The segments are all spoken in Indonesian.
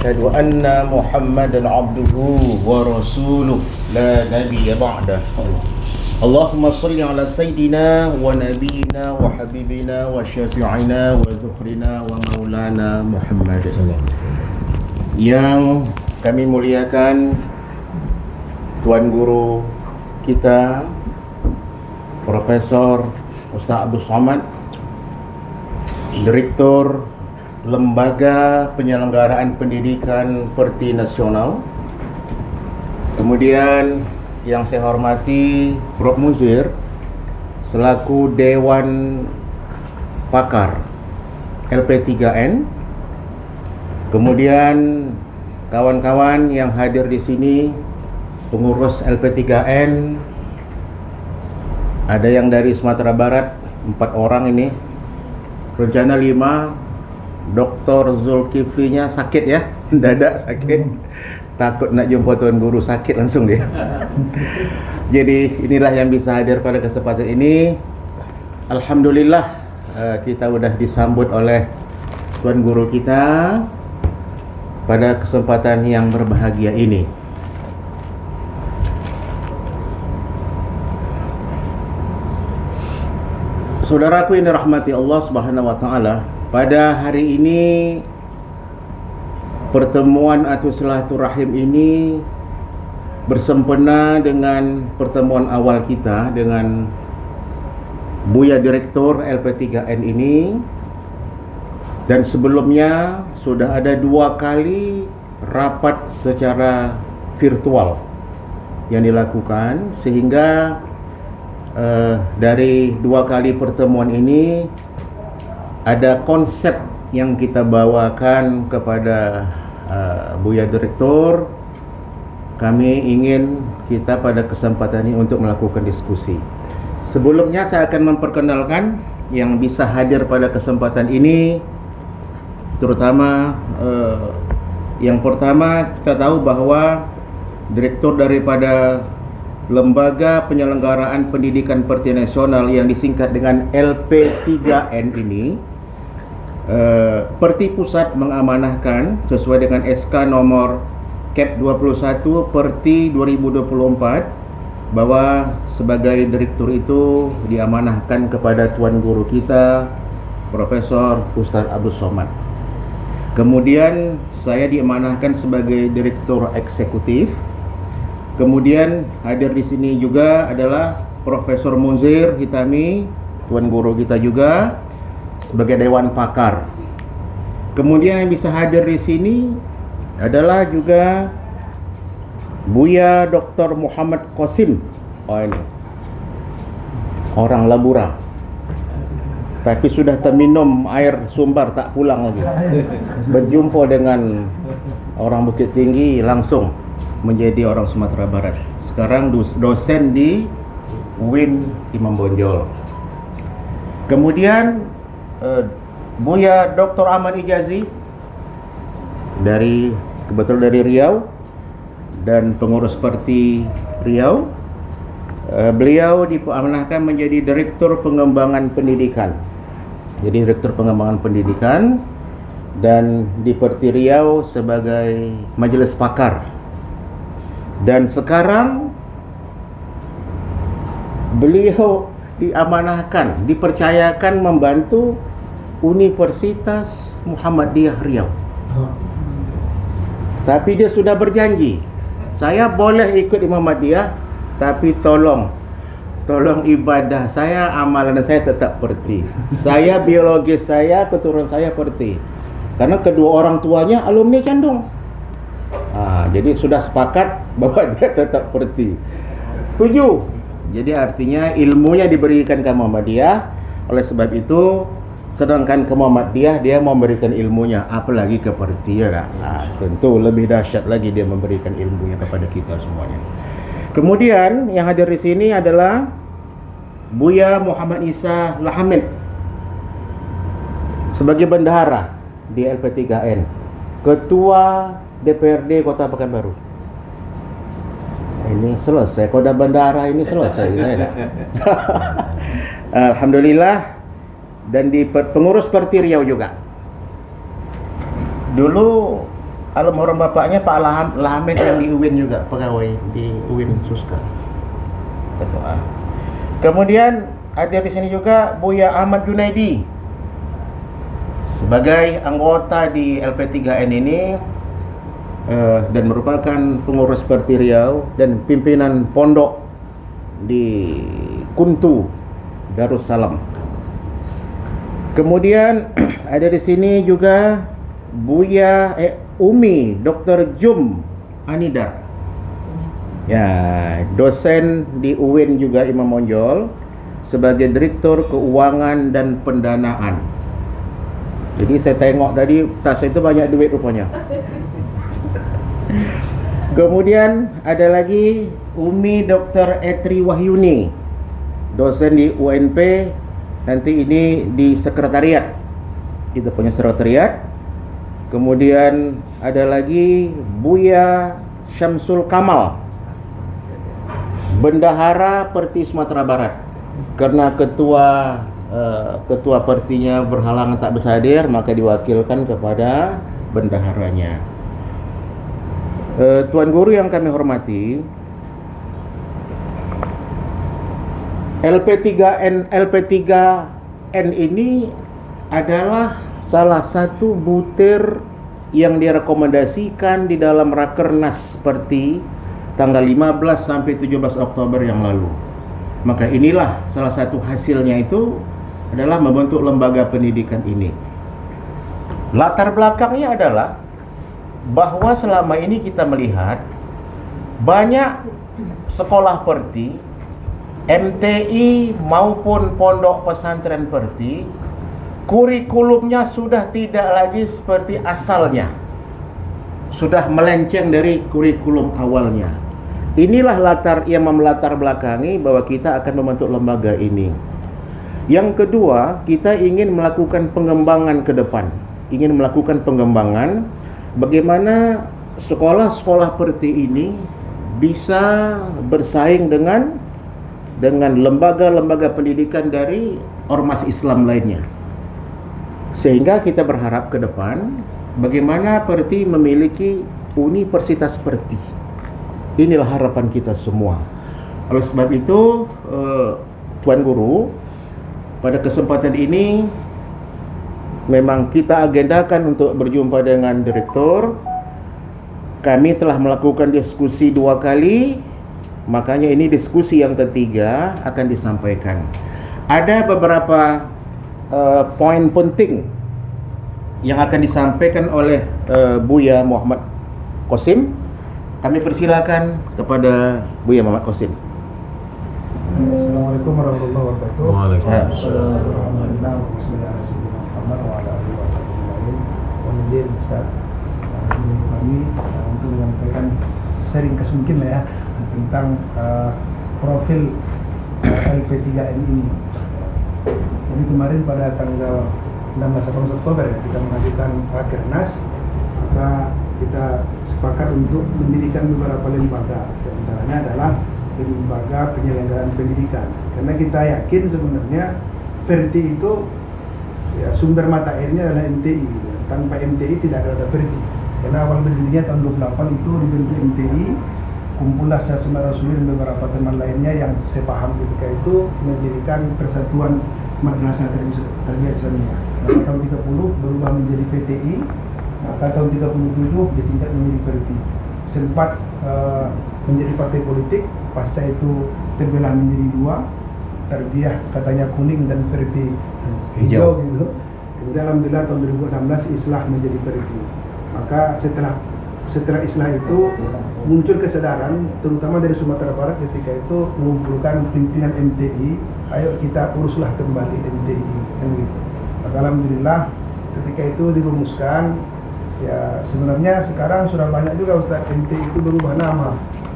أشهد أن محمدا عبده ورسوله لا نبي بعده اللهم صل على سيدنا ونبينا وحبيبنا وشافعنا وذخرنا ومولانا محمد. Yang kami muliakan Tuan Guru kita Profesor Ustaz Abdul Somad, Direktur Lembaga Penyelenggaraan Pendidikan Perti Nasional. Kemudian yang saya hormati Prof. Muzir selaku Dewan Pakar LP3N. Kemudian kawan-kawan yang hadir di sini, pengurus LP3N, ada yang dari Sumatera Barat 4 orang ini, rencana 5. Dr. Zulkiflinya sakit ya, mendadak sakit, takut nak jumpa Tuan Guru, sakit langsung dia. Jadi inilah yang bisa hadir pada kesempatan ini. Alhamdulillah kita sudah disambut oleh Tuan Guru kita pada kesempatan yang berbahagia ini. Saudaraku yang dirahmati Allah Subhanahu wa taala, pada hari ini pertemuan atau silaturahim ini bersempena dengan pertemuan awal kita dengan Buya Direktur LP3N ini. Dan sebelumnya sudah ada 2 kali rapat secara virtual yang dilakukan, sehingga dari 2 kali pertemuan ini ada konsep yang kita bawakan kepada Buya Direktur. Kami ingin kita pada kesempatan ini untuk melakukan diskusi. Sebelumnya saya akan memperkenalkan yang bisa hadir pada kesempatan ini. Terutama yang pertama, kita tahu bahwa direktur daripada Lembaga Penyelenggaraan Pendidikan Perti Nasional yang disingkat dengan LP3N ini, Perti Pusat mengamanahkan sesuai dengan SK nomor Cap 21 Perti 2024 bahwa sebagai direktur itu diamanahkan kepada Tuan Guru kita Profesor Ustaz Abdul Somad. Kemudian saya diamanahkan sebagai Direktur Eksekutif. Kemudian hadir di sini juga adalah Profesor Muzir Hitami, Tuan Guru kita juga sebagai Dewan Pakar. Kemudian yang bisa hadir di sini adalah juga Buya Dr. Muhammad Qasim. Oh, ini orang Labura, tapi sudah terminum air sumber tak pulang lagi. Berjumpa dengan orang Bukit Tinggi langsung menjadi orang Sumatera Barat. Sekarang dosen di UIN Imam Bonjol. Kemudian Buya Dr. Ahmad Ijazi kebetulan dari Riau dan pengurus Perti Riau. Beliau diamanahkan menjadi Direktur Pengembangan Pendidikan. Jadi Direktur Pengembangan Pendidikan, dan di Perti Riau sebagai Majelis Pakar. Dan sekarang beliau diamanahkan, dipercayakan membantu Universitas Muhammadiyah Riau. Tapi dia sudah berjanji, saya boleh ikut di Muhammadiyah, tapi tolong ibadah saya, amalan saya tetap Perti. Saya biologis saya, keturunan saya Perti. Karena kedua orang tuanya alumni Candong. Jadi sudah sepakat bahwa dia tetap Perti. Setuju. Jadi artinya ilmunya diberikan ke Muhammadiyah. Oleh sebab itu, sedangkan ke Muhammadiyah dia memberikan ilmunya, apalagi ke Perti ya. Tentu lebih dahsyat lagi dia memberikan ilmunya kepada kita semuanya. Kemudian yang hadir di sini adalah Buya Muhammad Isa Lahamid sebagai bendahara di LP3N, Ketua DPRD Kota Pekanbaru. Ini selesai, Koda Bendahara ini selesai. Alhamdulillah. Dan di pengurus Perti Riau juga. Dulu almarhum bapaknya Pak Lahamid yang di UIN juga, pegawai di UIN Suska. Ketua. Kemudian ada di sini juga Buya Ahmad Junaidi sebagai anggota di LP3N ini dan merupakan pengurus Parti Riau dan pimpinan pondok di Kuntu Darussalam. Kemudian ada di sini juga Buya Umi Dr. Jum Anidar, ya, dosen di UIN juga Imam Monjol sebagai Direktur Keuangan dan Pendanaan. Jadi saya tengok tadi tas itu banyak duit rupanya. Kemudian ada lagi Umi Dr. Etri Wahyuni, dosen di UNP, nanti ini di sekretariat, kita punya sekretariat. Kemudian ada lagi Buya Syamsul Kamal, Bendahara Parti Sumatera Barat. Karena ketua partinya berhalangan tak bisa hadir, maka diwakilkan kepada bendaharanya. Tuan Guru yang kami hormati, LP3N ini adalah salah satu butir yang direkomendasikan di dalam Rakernas seperti tanggal 15 sampai 17 Oktober yang lalu. Maka inilah salah satu hasilnya itu adalah membentuk lembaga pendidikan ini. Latar belakangnya adalah bahwa selama ini kita melihat banyak sekolah Perti, MTI maupun pondok pesantren Perti, kurikulumnya sudah tidak lagi seperti asalnya, sudah melenceng dari kurikulum awalnya. Inilah yang melatar belakangi bahwa kita akan membentuk lembaga ini. Yang kedua, kita ingin melakukan pengembangan ke depan, ingin melakukan pengembangan bagaimana sekolah-sekolah Perti ini bisa bersaing dengan lembaga-lembaga pendidikan dari ormas Islam lainnya. Sehingga kita berharap ke depan bagaimana Perti memiliki Universitas Perti. Inilah harapan kita semua. Oleh sebab itu, Tuan Guru, pada kesempatan ini memang kita agendakan untuk berjumpa dengan direktur. Kami telah melakukan diskusi 2 kali, makanya ini diskusi yang ketiga akan disampaikan. Ada beberapa poin penting yang akan disampaikan oleh Buya Muhammad Qasim. Kami persilakan kepada Buya Muhammad Qasim. Assalamualaikum warahmatullahi wabarakatuh. Waalaikumsalam. Kami untuk menyampaikan sharing mungkin lah ya tentang profil LP3N ini. Jadi kemarin pada tanggal 16 Oktober ya, kita mengajukan Rakernas, maka kita sepakat untuk mendirikan beberapa lembaga. Di antaranya adalah lembaga penyelenggaraan pendidikan. Karena kita yakin sebenarnya Perti itu ya, sumber mata airnya adalah MTI. Tanpa MTI tidak ada Perti. Karena awal berdirinya tahun 28 itu dibentuk MTI, kumpullah Syekh Sumairah Rasulullah dan beberapa teman lainnya yang sepaham ketika itu mendirikan Persatuan Madrasah Tarbiyah Islamiyah. Maka tahun 30 berubah menjadi PTI, maka tahun 37 disingkat menjadi Perti. Sempat menjadi partai politik, pasca itu terbelah menjadi 2, Tarbiyah katanya kuning dan Perti hijau gitu. Kemudian alhamdulillah tahun 2016 Islah menjadi Perti. Maka setelah Islah itu muncul kesadaran terutama dari Sumatera Barat ketika itu mengumpulkan pimpinan MTI, ayo kita uruslah kembali MTI kan gitu. Maka alhamdulillah ketika itu dirumuskan. Ya sebenarnya sekarang sudah banyak juga Ustaz MTI itu berubah nama.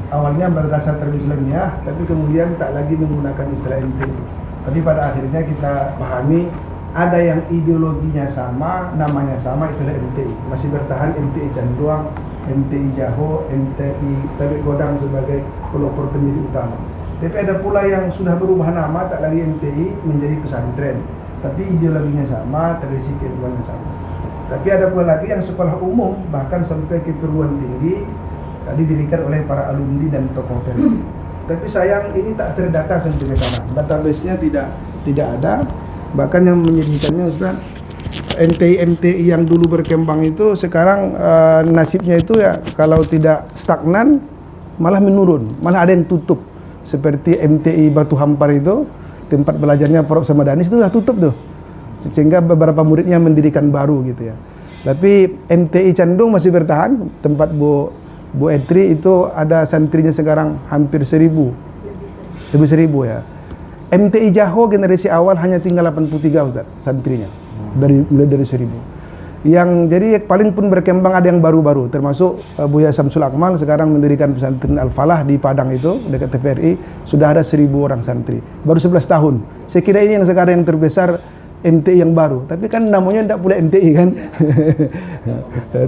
Awalnya Madrasah Tarbiyah Islamiyah, tapi kemudian tak lagi menggunakan istilah MTI. Tapi pada akhirnya kita pahami ada yang ideologinya sama, namanya sama, itulah MTI. Masih bertahan MTI Canduang, MTI Jaho, MTI Tabik Godang sebagai pelopor pendiri utama. Tapi ada pula yang sudah berubah nama, tak lagi MTI menjadi pesantren, tapi ideologinya sama, tradisi kehidupannya sama. Tapi ada pula lagi yang sekolah umum bahkan sampai ke perguruan tinggi didirikan oleh para alumni dan tokoh PERTI. Tapi sayang ini tak terdata sampai sekarang. Database-nya tidak ada. Bahkan yang menyedihkannya Ustaz, MTI yang dulu berkembang itu sekarang nasibnya itu ya kalau tidak stagnan malah menurun, malah ada yang tutup. Seperti MTI Batu Hampar itu, tempat belajarnya Prof. Samadani itu sudah tutup tuh. Sehingga beberapa muridnya mendirikan baru gitu ya. Tapi MTI Candung masih bertahan, tempat Bu Etri itu ada santrinya sekarang hampir 1.000. Lebih 1.000 ya. MTI Jaho generasi awal hanya tinggal 83 Ustaz santrinya. Mulai dari 1.000. Yang jadi paling pun berkembang ada yang baru-baru, termasuk Buya Samsul Akmal sekarang mendirikan pesantren Al-Falah di Padang itu dekat TVRI, sudah ada 1.000 orang santri. Baru 11 tahun. Saya kira ini yang sekarang yang terbesar MTI yang baru, tapi kan namanya tidak pula MTI kan.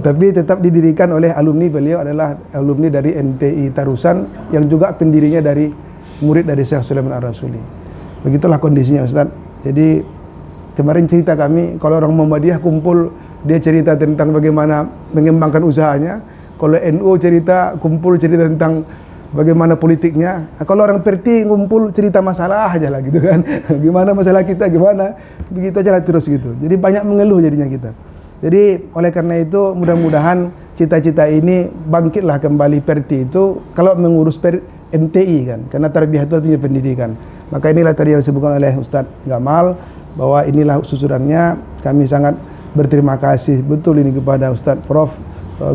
Tapi tetap didirikan oleh alumni, beliau adalah alumni dari MTI Tarusan yang juga pendirinya dari murid dari Syekh Sulaiman Ar-Rasuli. Begitulah kondisinya Ustaz. Jadi kemarin cerita kami, kalau orang Muhammadiyah kumpul, dia cerita tentang bagaimana mengembangkan usahanya. Kalau NU cerita, kumpul cerita tentang bagaimana politiknya. Nah, kalau orang PERTI ngumpul cerita masalah aja lah gitu kan. Gimana masalah kita, gimana. Begitu aja lah terus gitu. Jadi banyak mengeluh jadinya kita. Jadi oleh karena itu mudah-mudahan cita-cita ini bangkitlah kembali PERTI itu kalau mengurus MTI kan. Karena tarbiyah itu artinya pendidikan. Maka inilah tadi yang disebutkan oleh Ustadz Gamal, bahwa inilah susurannya. Kami sangat berterima kasih betul ini kepada Ustadz Prof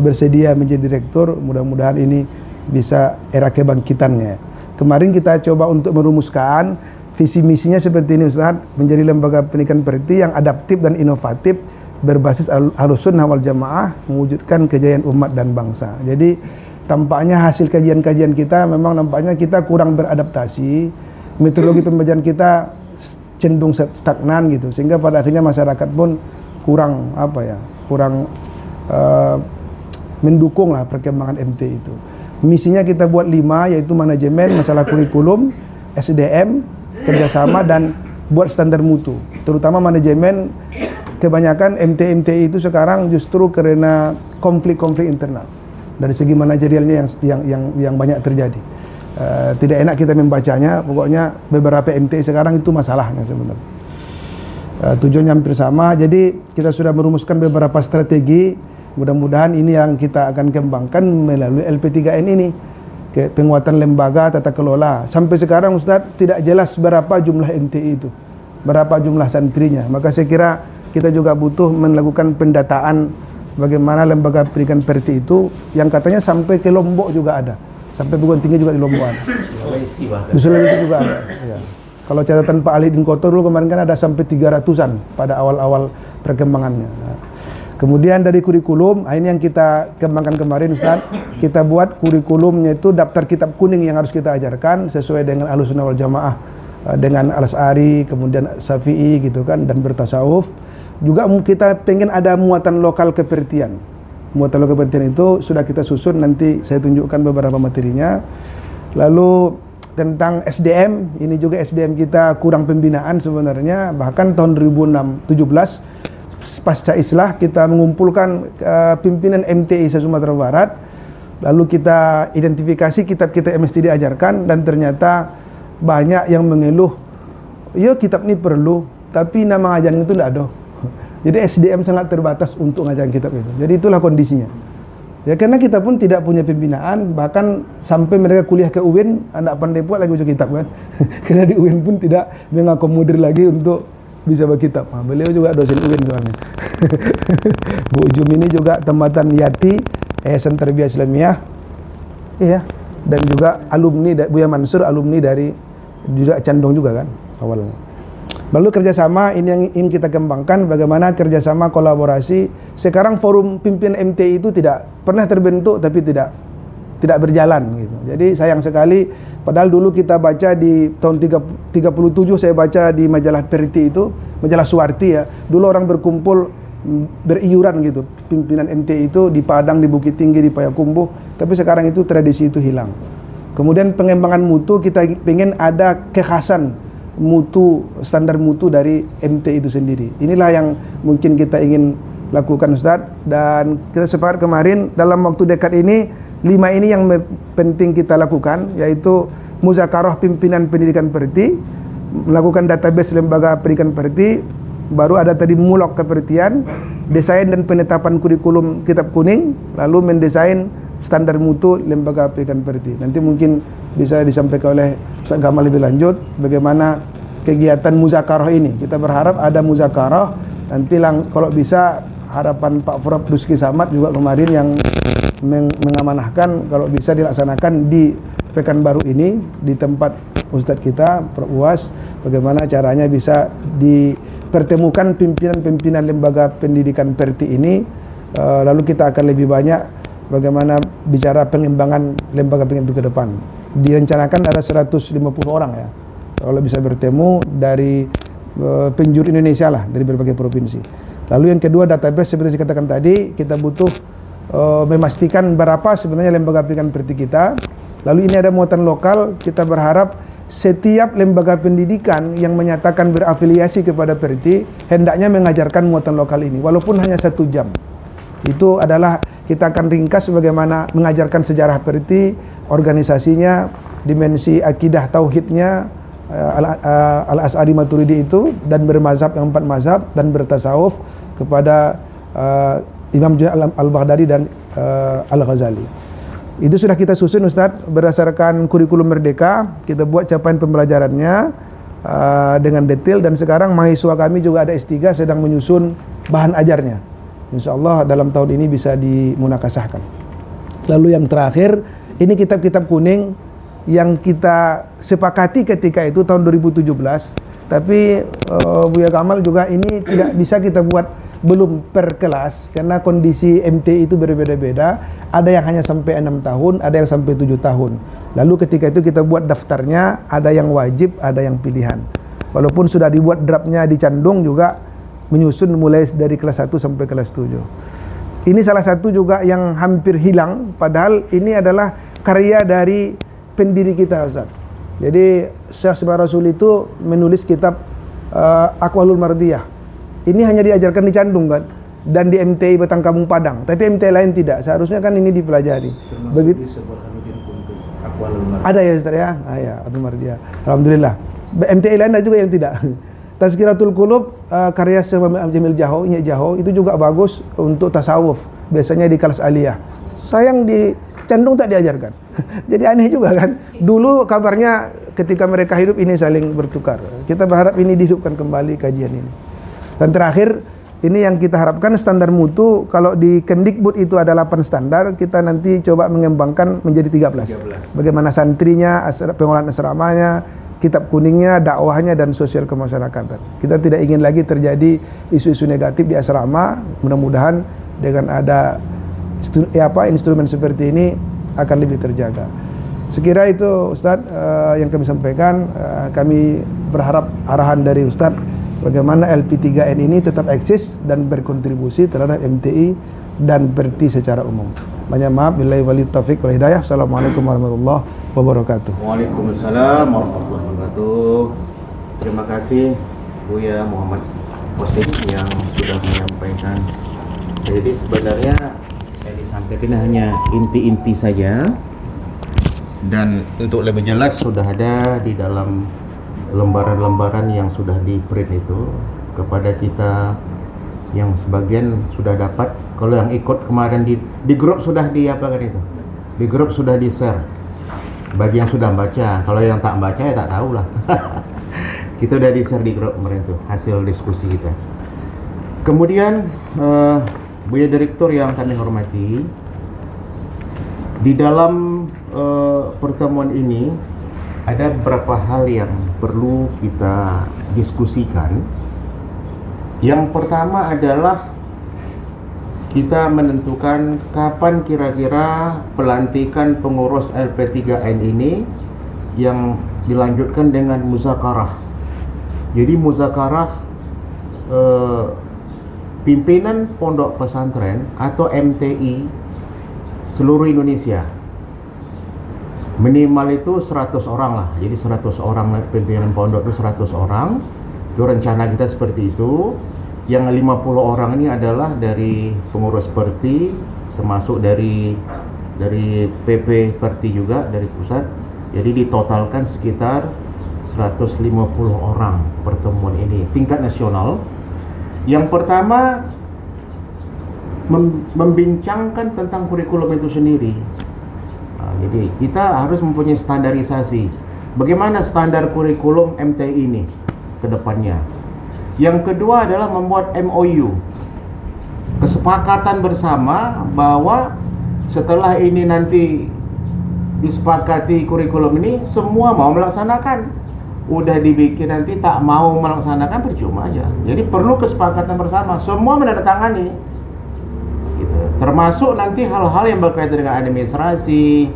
bersedia menjadi direktur. Mudah-mudahan ini bisa era kebangkitannya. Kemarin kita coba untuk merumuskan visi misinya seperti ini Ustadz, menjadi lembaga pendidikan PERTI yang adaptif dan inovatif berbasis Ahlussunnah wal Jamaah, mewujudkan kejayaan umat dan bangsa. Jadi tampaknya hasil kajian-kajian kita memang nampaknya kita kurang beradaptasi. Metodologi pembelajaran kita cenderung stagnan gitu, sehingga pada akhirnya masyarakat pun kurang mendukung lah perkembangan MT itu. Misinya kita buat 5, yaitu manajemen, masalah kurikulum, SDM, kerjasama, dan buat standar mutu. Terutama manajemen, kebanyakan MTI itu sekarang justru karena konflik-konflik internal. Dari segi manajerialnya yang banyak terjadi. Tidak enak kita membacanya, pokoknya beberapa MTI sekarang itu masalahnya sebenarnya. Tujuannya hampir sama, jadi kita sudah merumuskan beberapa strategi. Mudah-mudahan ini yang kita akan kembangkan melalui LP3N ini, ke penguatan lembaga tata kelola. Sampai sekarang Ustadz tidak jelas berapa jumlah MTI itu, berapa jumlah santrinya. Maka saya kira kita juga butuh melakukan pendataan bagaimana lembaga pendidikan PERTI itu, yang katanya sampai ke Lombok juga ada. Sampai perguruan tinggi juga di Lombok ada. Di Sulawesi juga ada. Ya. Kalau catatan Pak Ali Dinkoto dulu kemarin kan ada sampai 300-an pada awal-awal perkembangannya. Nah, kemudian dari kurikulum, ini yang kita kembangkan kemarin Ustaz. Kita buat kurikulumnya itu daftar kitab kuning yang harus kita ajarkan sesuai dengan Ahlussunnah wal Jamaah, dengan Al-As'ari, kemudian Syafi'i gitu kan, dan bertasawuf. Juga kita pengen ada muatan lokal kepertian. Muatan lokal kepertian itu sudah kita susun, nanti saya tunjukkan beberapa materinya. Lalu tentang SDM, ini juga SDM kita kurang pembinaan sebenarnya. Bahkan tahun 2017 pasca Islah kita mengumpulkan pimpinan MTI se-Sumatera Barat. Lalu kita identifikasi kitab kita yang mesti diajarkan, dan ternyata banyak yang mengeluh, ya kitab ini perlu, tapi nama ngajarin itu tidak ada. Jadi SDM sangat terbatas untuk ngajarin kitab itu. Jadi itulah kondisinya. Ya karena kita pun tidak punya pembinaan, bahkan sampai mereka kuliah ke UIN, anak pandai buat lagi baca kitab kan. Karena di UIN pun tidak mengakomodir lagi untuk bisa berkitab. Nah, beliau juga dosen UIN soalnya. Bu Ujum ini juga tempatan Yati, Yayasan Tarbiyah Islamiyah. Iya. Dan juga alumni Buya Mansur, alumni dari juga Candong juga kan awalnya. Lalu kerjasama ini yang ingin kita kembangkan, bagaimana kerjasama kolaborasi. Sekarang forum pimpinan MTI itu tidak pernah terbentuk, tapi tidak berjalan gitu. Jadi sayang sekali, padahal dulu kita baca di tahun 37 saya baca di majalah PERTI itu, majalah Suwarti ya. Dulu orang berkumpul beriuran gitu, pimpinan MTI itu di Padang, di Bukit Tinggi, di Payakumbuh. Tapi sekarang itu tradisi itu hilang. Kemudian pengembangan mutu, kita ingin ada kekhasan mutu, standar mutu dari MTI itu sendiri. Inilah yang mungkin kita ingin lakukan Ustadz, dan kita sepakat kemarin dalam waktu dekat ini 5 ini yang penting kita lakukan, yaitu muzakarah pimpinan pendidikan Perti, melakukan database lembaga pendidikan Perti, baru ada tadi mulok kepertian, desain dan penetapan kurikulum kitab kuning, lalu mendesain standar mutu lembaga pendidikan Perti. Nanti mungkin bisa disampaikan oleh Ustaz Gamal lebih lanjut bagaimana kegiatan muzakarah ini. Kita berharap ada muzakarah, nanti kalau bisa harapan Pak Prof. Duski Samad juga kemarin yang mengamanahkan kalau bisa dilaksanakan di Pekanbaru ini di tempat Ustadz kita Prof. Uwas, bagaimana caranya bisa dipertemukan pimpinan-pimpinan lembaga pendidikan Perti ini, lalu kita akan lebih banyak bagaimana bicara pengembangan lembaga pendidikan itu ke depan. Direncanakan ada 150 orang ya, kalau bisa bertemu dari penjuru Indonesia lah, dari berbagai provinsi. Lalu yang kedua, database seperti saya katakan tadi, kita butuh memastikan berapa sebenarnya lembaga pendidikan Perti kita. Lalu ini ada muatan lokal, kita berharap setiap lembaga pendidikan yang menyatakan berafiliasi kepada Perti hendaknya mengajarkan muatan lokal ini, walaupun hanya 1 jam. Itu adalah kita akan ringkas bagaimana mengajarkan sejarah Perti, organisasinya, dimensi akidah tauhidnya, al-As'ari Maturidi itu, dan bermazhab yang 4 mazhab, dan bertasawuf kepada Imam Al-Baghdadi dan Al-Ghazali. Itu sudah kita susun Ustadz berdasarkan kurikulum Merdeka, kita buat capaian pembelajarannya dengan detail, dan sekarang mahasiswa kami juga ada S3 sedang menyusun bahan ajarnya. Insya Allah dalam tahun ini bisa dimunakasahkan. Lalu yang terakhir, ini kitab-kitab kuning yang kita sepakati ketika itu tahun 2017, tapi Buya Kamal juga ini tidak bisa kita buat belum per kelas karena kondisi MTI itu berbeda-beda. Ada yang hanya sampai 6 tahun, ada yang sampai 7 tahun. Lalu ketika itu kita buat daftarnya, ada yang wajib, ada yang pilihan. Walaupun sudah dibuat draftnya di Candung juga menyusun mulai dari kelas 1 sampai kelas 7. Ini salah satu juga yang hampir hilang, padahal ini adalah karya dari pendiri kita Ustaz. Jadi Syekh Subhan Rasul itu menulis kitab Aqwalul Mardiyah. Ini hanya diajarkan di Candung kan, dan di MTI Batang Kampung Padang, tapi MTI lain tidak. Seharusnya kan ini dipelajari. Begitu. Ada ya Ustaz ya? Ya, Abdul Mardiyah. Alhamdulillah. MTI lain ada juga yang tidak. Tazkiratul Qulub karya Syekh Muhammad Jamil Jaho itu juga bagus untuk tasawuf, biasanya di kelas aliyah. Sayang di Candung tak diajarkan. Jadi aneh juga kan. Dulu kabarnya ketika mereka hidup ini saling bertukar. Kita berharap ini dihidupkan kembali kajian ini. Dan terakhir, ini yang kita harapkan standar mutu, kalau di Kemdikbud itu ada 8 standar, kita nanti coba mengembangkan menjadi 13. Bagaimana santrinya, pengolahan asramanya, kitab kuningnya, dakwahnya, dan sosial kemasyarakatan. Kita tidak ingin lagi terjadi isu-isu negatif di asrama. Mudah-mudahan dengan ada instrumen seperti ini akan lebih terjaga. Sekira itu Ustadz yang kami sampaikan. Kami berharap arahan dari Ustadz bagaimana LP3N ini tetap eksis dan berkontribusi terhadap MTI dan Perti secara umum. Banyak maaf, billahi walid taufiq wal hidayah. Assalamualaikum warahmatullahi wabarakatuh. Waalaikumsalam warahmatullahi wabarakatuh. Terima kasih Buya Muhammad Qasim yang sudah menyampaikan. Jadi sebenarnya saya disampaikan hanya inti-inti saja, dan untuk lebih jelas sudah ada di dalam lembaran-lembaran yang sudah di print itu kepada kita yang sebagian sudah dapat. Kalau yang ikut kemarin di grup sudah di apa kan itu, di grup sudah di share bagi yang sudah baca. Kalau yang tak baca ya tak tahu lah. Kita udah di share di grup kemarin itu hasil diskusi kita. Kemudian Buya Direktur yang kami hormati, di dalam pertemuan ini ada beberapa hal yang perlu kita diskusikan. Yang pertama adalah kita menentukan kapan kira-kira pelantikan pengurus LP3N ini yang dilanjutkan dengan muzakarah. Jadi muzakarah pimpinan pondok pesantren atau MTI seluruh Indonesia. Minimal itu 100 orang lah. Jadi 100 orang pimpinan pondok itu 100 orang. Itu rencana kita seperti itu. Yang 50 orang ini adalah dari pengurus Perti, termasuk dari PP Perti juga, dari pusat. Jadi ditotalkan sekitar 150 orang pertemuan ini tingkat nasional. Yang pertama membincangkan tentang kurikulum itu sendiri. Jadi kita harus mempunyai standarisasi. Bagaimana standar kurikulum MTI ini ke depannya. Yang kedua adalah membuat MOU, kesepakatan bersama bahwa setelah ini nanti disepakati kurikulum ini, semua mau melaksanakan. Udah dibikin nanti tak mau melaksanakan percuma aja. Jadi perlu kesepakatan bersama, semua menandatangani gitu. Termasuk nanti hal-hal yang berkaitan dengan administrasi,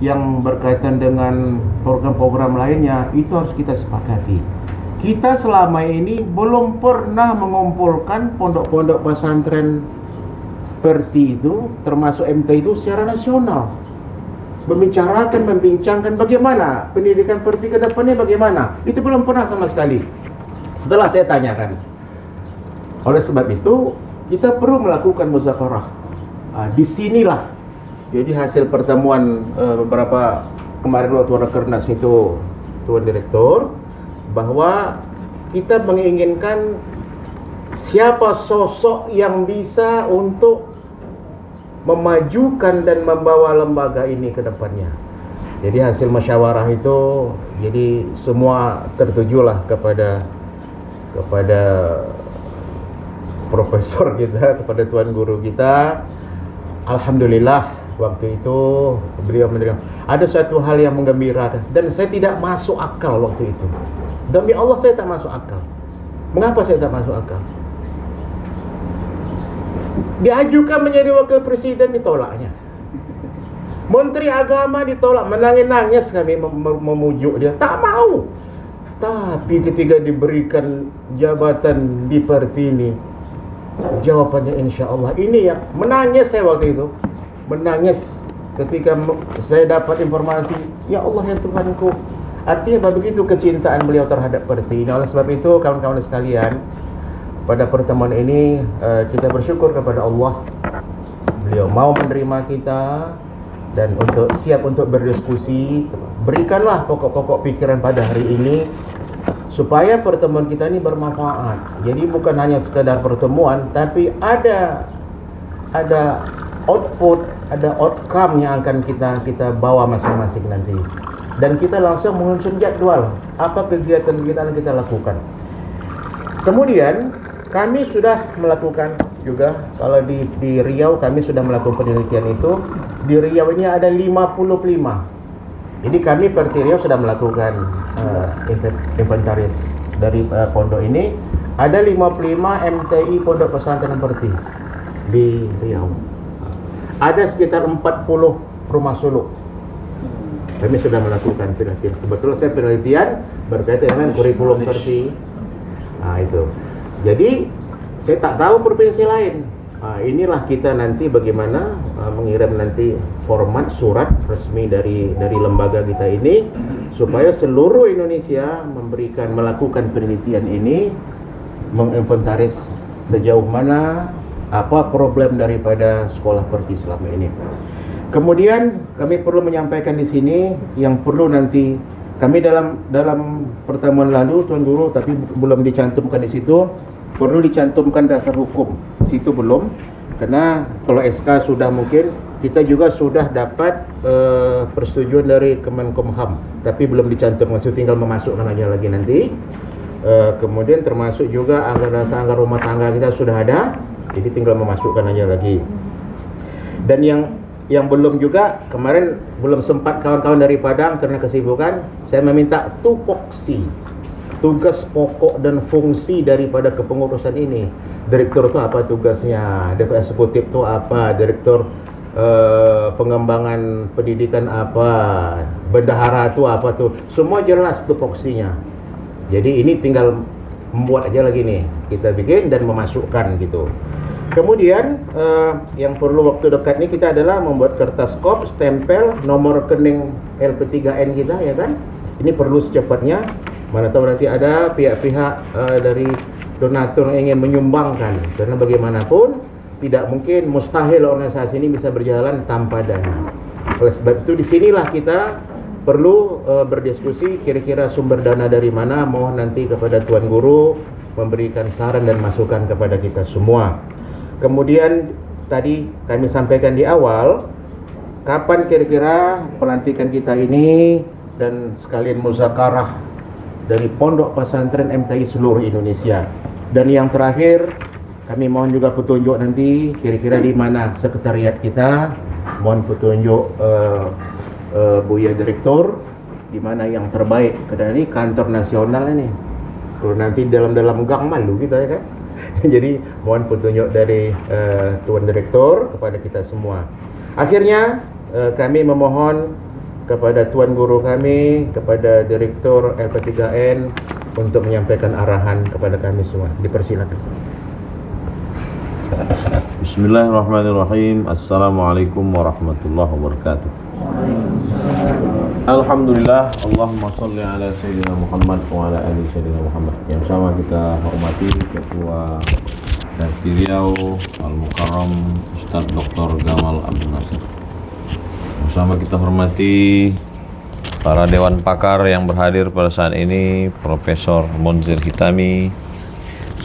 yang berkaitan dengan program-program lainnya, itu harus kita sepakati. Kita selama ini belum pernah mengumpulkan pondok-pondok pesantren Perti itu, termasuk MT itu secara nasional. Membincangkan bagaimana pendidikan Perti ke depannya bagaimana. Itu belum pernah sama sekali. Setelah saya tanyakan. Oleh sebab itu, kita perlu melakukan muzakarah. Disinilah. Jadi hasil pertemuan beberapa kemarin waktu Rakernas itu, Tuan Direktur, bahwa kita menginginkan siapa sosok yang bisa untuk memajukan dan membawa lembaga ini ke depannya. Jadi hasil musyawarah itu, jadi semua tertujulah kepada profesor kita, kepada tuan guru kita. Alhamdulillah waktu itu beliau menerima. Ada satu hal yang menggembirakan dan saya tidak masuk akal waktu itu. Demi Allah saya tak masuk akal. Mengapa saya tak masuk akal? Diajukan menjadi wakil presiden, ditolaknya. Menteri Agama ditolak, menangis-nangis kami memujuk dia, tak mau. Tapi ketika diberikan jabatan di Perti ini, jawabannya insya Allah. Ini yang menangis saya waktu itu. Menangis ketika saya dapat informasi, ya Allah ya Tuhanku. Artinya begitu kecintaan beliau terhadap Perti. Oleh sebab itu kawan-kawan sekalian, pada pertemuan ini kita bersyukur kepada Allah. Beliau mau menerima kita dan siap untuk berdiskusi. Berikanlah pokok-pokok pikiran pada hari ini supaya pertemuan kita ini bermanfaat. Jadi bukan hanya sekadar pertemuan, tapi ada output, ada outcome yang akan kita bawa masing-masing nanti. Dan kita langsung menyusun jadwal apa kegiatan-kegiatan yang kita lakukan. Kemudian kami sudah melakukan juga, kalau di Riau kami sudah melakukan penelitian itu. Di Riau ini ada 55. Jadi kami Perti Riau sudah melakukan inventaris dari pondok ini. Ada 55 MTI pondok pesantren Perti di Riau. Ada sekitar 40 rumah suluk. Kami sudah melakukan penelitian. Kebetulan saya penelitian berkaitan dengan kurikulum Perti. Nah itu. Jadi saya tak tahu provinsi lain. Inilah kita nanti bagaimana mengirim nanti format surat resmi dari lembaga kita ini supaya seluruh Indonesia melakukan penelitian ini, menginventaris sejauh mana apa problem daripada sekolah Perti selama ini. Kemudian kami perlu menyampaikan di sini yang perlu nanti kami dalam pertemuan lalu Tuan Guru, tapi belum dicantumkan di situ, perlu dicantumkan dasar hukum. Situ belum, karena kalau SK sudah mungkin kita juga sudah dapat persetujuan dari Kemenkumham, tapi belum dicantumkan, situ tinggal memasukkan aja lagi nanti. Kemudian termasuk juga anggaran rumah tangga kita sudah ada, jadi tinggal memasukkan aja lagi. Dan yang belum juga, kemarin belum sempat kawan-kawan dari Padang karena kesibukan, saya meminta tupoksi, tugas pokok dan fungsi daripada kepengurusan ini. Direktur itu apa tugasnya, direktur eksekutif itu apa, direktur pengembangan pendidikan apa, bendahara itu apa tuh, semua jelas tupoksinya. Jadi ini tinggal membuat aja lagi nih, kita bikin dan memasukkan gitu. Kemudian yang perlu waktu dekat ini kita adalah membuat kertas kop, stempel, nomor rekening LP3N kita, ya kan? Ini perlu secepatnya. Mana tahu nanti ada pihak-pihak dari donatur yang ingin menyumbangkan, karena bagaimanapun tidak mungkin, mustahil organisasi ini bisa berjalan tanpa dana. Oleh sebab itu disinilah kita perlu berdiskusi kira-kira sumber dana dari mana. Mohon nanti kepada Tuan Guru memberikan saran dan masukan kepada kita semua. Kemudian tadi kami sampaikan di awal, kapan kira-kira pelantikan kita ini, dan sekalian muzakarah dari pondok pesantren MTI seluruh Indonesia. Dan yang terakhir, kami mohon juga petunjuk nanti kira-kira di mana sekretariat kita. Mohon petunjuk Buya Direktur di mana yang terbaik, karena ini kantor nasional ini. Kalau nanti dalam gang malu kita, ya kan. Jadi mohon petunjuk dari Tuan Direktur kepada kita semua. Akhirnya kami memohon kepada Tuan Guru kami, kepada Direktur LP3N untuk menyampaikan arahan kepada kami semua. Dipersilakan. Bismillahirrahmanirrahim. Assalamualaikum warahmatullahi wabarakatuh. Alhamdulillah, Allahumma salli ala Sayyidina Muhammad wa ala ali Sayyidina Muhammad. Yang sama kita hormati Ketua Refti Riau Al-Mukarram Ustadz Dr. Gamal Abdul Nasir. Bersama kita hormati para Dewan Pakar yang berhadir pada saat ini, Profesor Monzir Hitami,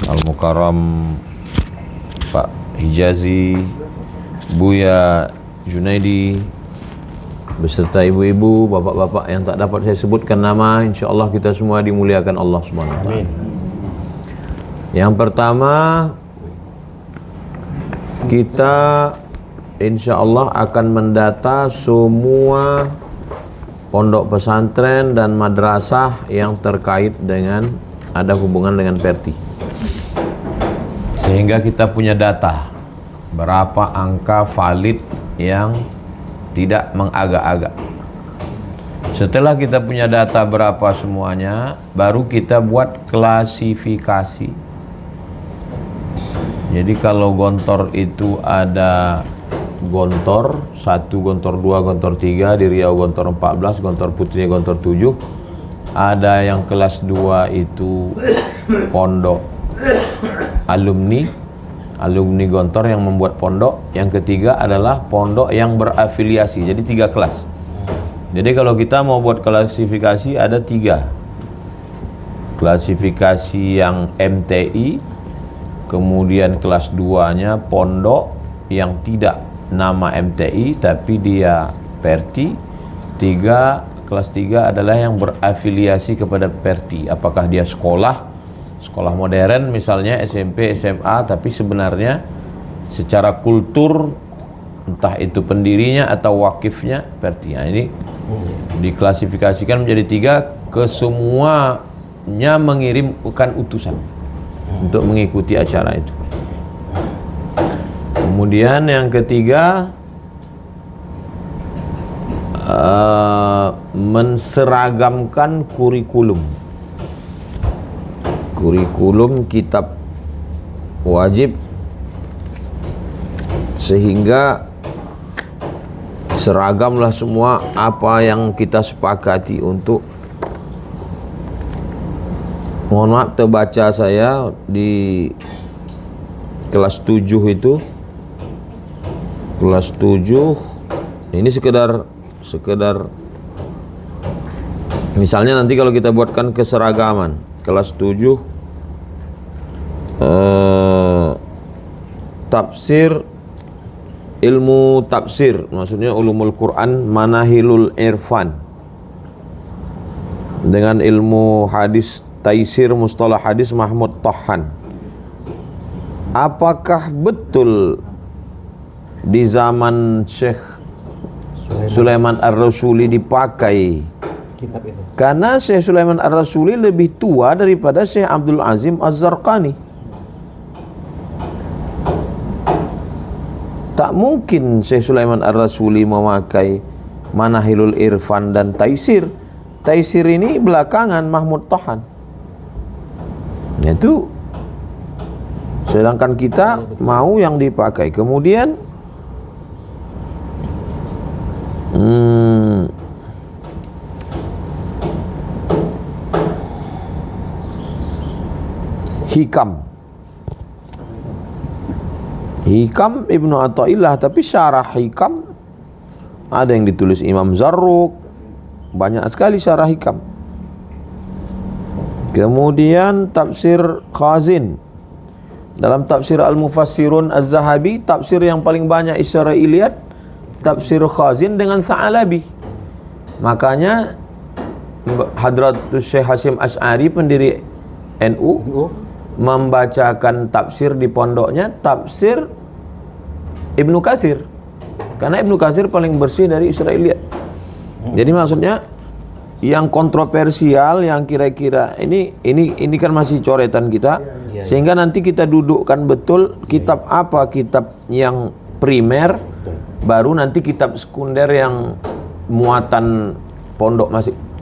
Al-Mukarram Pak Hijazi, Buya Junaidi, beserta ibu-ibu, bapak-bapak yang tak dapat saya sebutkan nama. InsyaAllah kita semua dimuliakan Allah SWT. Amin. Yang pertama, kita InsyaAllah akan mendata semua pondok pesantren dan madrasah yang terkait dengan ada hubungan dengan Perti, sehingga kita punya data berapa angka valid yang tidak mengagak-agak. Setelah kita punya data berapa semuanya, baru kita buat klasifikasi. Jadi kalau Gontor itu ada Gontor 1, Gontor 2, Gontor 3, di Riau Gontor 14, Gontor Putri Gontor 7. Ada yang kelas 2 itu pondok alumni Gontor yang membuat pondok. Yang ketiga adalah pondok yang berafiliasi. Jadi 3 kelas. Jadi kalau kita mau buat klasifikasi ada 3. Klasifikasi yang MTI, kemudian kelas 2-nya pondok yang tidak nama MTI tapi dia Perti. Kelas 3 adalah yang berafiliasi kepada Perti. Apakah dia sekolah modern misalnya SMP, SMA, tapi sebenarnya secara kultur entah itu pendirinya atau wakifnya Perti. Nah, ini diklasifikasikan menjadi 3, kesemuanya mengirimkan utusan untuk mengikuti acara itu. Kemudian yang ketiga, menseragamkan kurikulum kitab wajib, sehingga seragamlah semua apa yang kita sepakati untuk, mohon maaf terbaca saya di kelas 7 itu, kelas 7 ini sekedar misalnya nanti kalau kita buatkan keseragaman kelas 7 tafsir, ilmu tafsir, maksudnya ulumul Quran, manahilul irfan, dengan ilmu hadis, taisir mustalah hadis Mahmud Tahan. Apakah betul di zaman Syekh Sulaiman Ar-Rasuli dipakai? Kitab itu. Karena Syekh Sulaiman Ar-Rasuli lebih tua daripada Syekh Abdul Azim Az-Zarqani. Tak mungkin Syekh Sulaiman Ar-Rasuli memakai Manahilul Irfan dan Taisir. Taisir ini belakangan Mahmud Tahan. Itu sedangkan kita mau yang dipakai. Kemudian Hikam. Hikam Ibnu Athaillah, tapi syarah Hikam ada yang ditulis Imam Zarruq, banyak sekali syarah Hikam. Kemudian tafsir Khazin. Dalam tafsir Al-Mufassirun Az-Zahabi, tafsir yang paling banyak Israiliyat tafsir Khazin dengan Sa'alabi. Makanya Hadratus Syekh Hasyim Asy'ari, pendiri NU, membacakan tafsir di pondoknya tafsir Ibnu Katsir, karena Ibnu Katsir paling bersih dari Israiliyat. Jadi maksudnya yang kontroversial, yang kira-kira ini kan masih coretan kita, sehingga nanti kita dudukkan betul kitab apa kitab yang primer, baru nanti kitab sekunder yang muatan pondok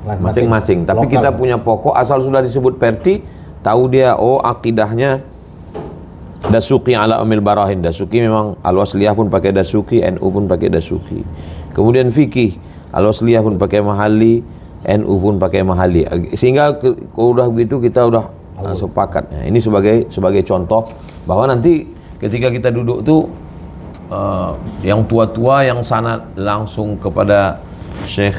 masing-masing. Tapi Lokal. kita punya pokok, asal sudah disebut Perti, tahu dia akidahnya Dasuki ala Umil Barahin. Dasuki memang Al-Wasliyah pun pakai Dasuki, NU pun pakai Dasuki. Kemudian fikih, Al-Wasliyah pun pakai Mahalli, NU pun pakai Mahalli. Sehingga kalau udah begitu kita udah sepakat. Nah, ini sebagai contoh bahwa nanti ketika kita duduk tuh yang tua-tua yang sanad langsung kepada Syekh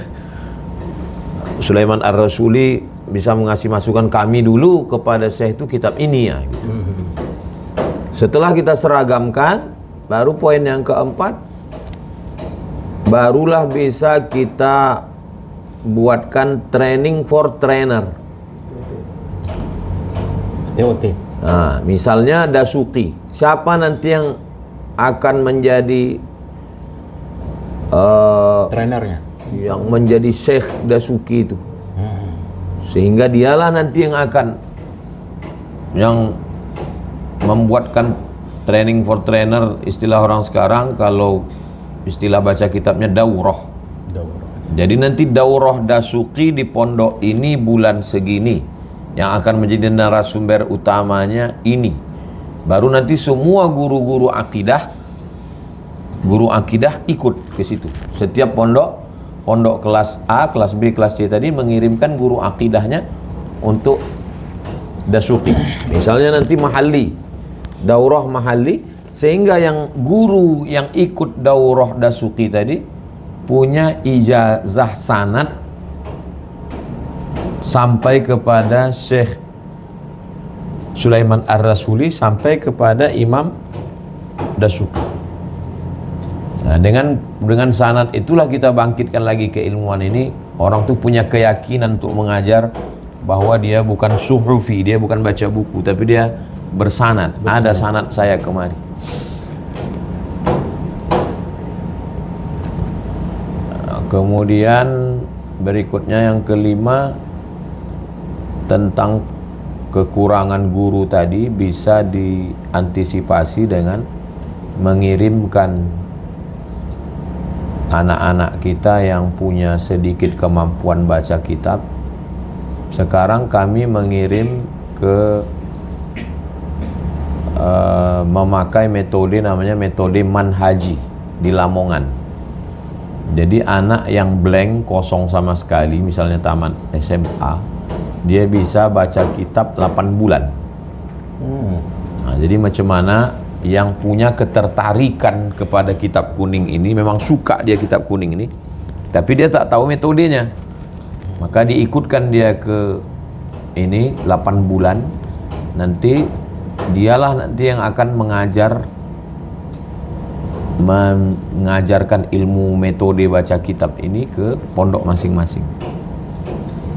Sulaiman Ar-Rasuli bisa mengasih masukan, kami dulu kepada Syekh itu kitab ini ya gitu. Setelah kita seragamkan, baru poin yang keempat, barulah bisa kita buatkan training for trainer. TOT. Nah, misalnya Dasuki, siapa nanti yang akan menjadi Trainernya. yang menjadi Syekh Dasuki itu, sehingga dialah nanti yang akan membuatkan training for trainer. Istilah orang sekarang, kalau istilah baca kitabnya daurah. Jadi nanti daurah Dasuki di pondok ini bulan segini, yang akan menjadi narasumber utamanya ini. Baru nanti semua guru akidah ikut ke situ. Setiap pondok kelas A, kelas B, kelas C tadi mengirimkan guru akidahnya untuk Dasuki. Misalnya nanti Mahalli, daurah Mahalli, sehingga yang guru yang ikut daurah Dasuki tadi punya ijazah sanad sampai kepada Syekh Sulaiman Ar-Rasuli, sampai kepada Imam Dasuki. Nah, dengan sanad itulah kita bangkitkan lagi keilmuan ini. Orang tuh punya keyakinan untuk mengajar bahwa dia bukan suhufi, dia bukan baca buku, tapi dia bersanad. Ada sanad saya kemari. Kemudian berikutnya yang kelima, tentang kekurangan guru tadi bisa diantisipasi dengan mengirimkan anak-anak kita yang punya sedikit kemampuan baca kitab. Sekarang kami mengirim ke memakai metode namanya metode manhaji di Lamongan. Jadi anak yang blank, kosong sama sekali, misalnya tamat SMA, dia bisa baca kitab 8 bulan. Nah, jadi macam mana yang punya ketertarikan kepada kitab kuning ini, memang suka dia kitab kuning ini, tapi dia tak tahu metodenya, maka diikutkan dia ke ini 8 bulan. Nanti dialah nanti yang akan mengajarkan ilmu metode baca kitab ini ke pondok masing-masing.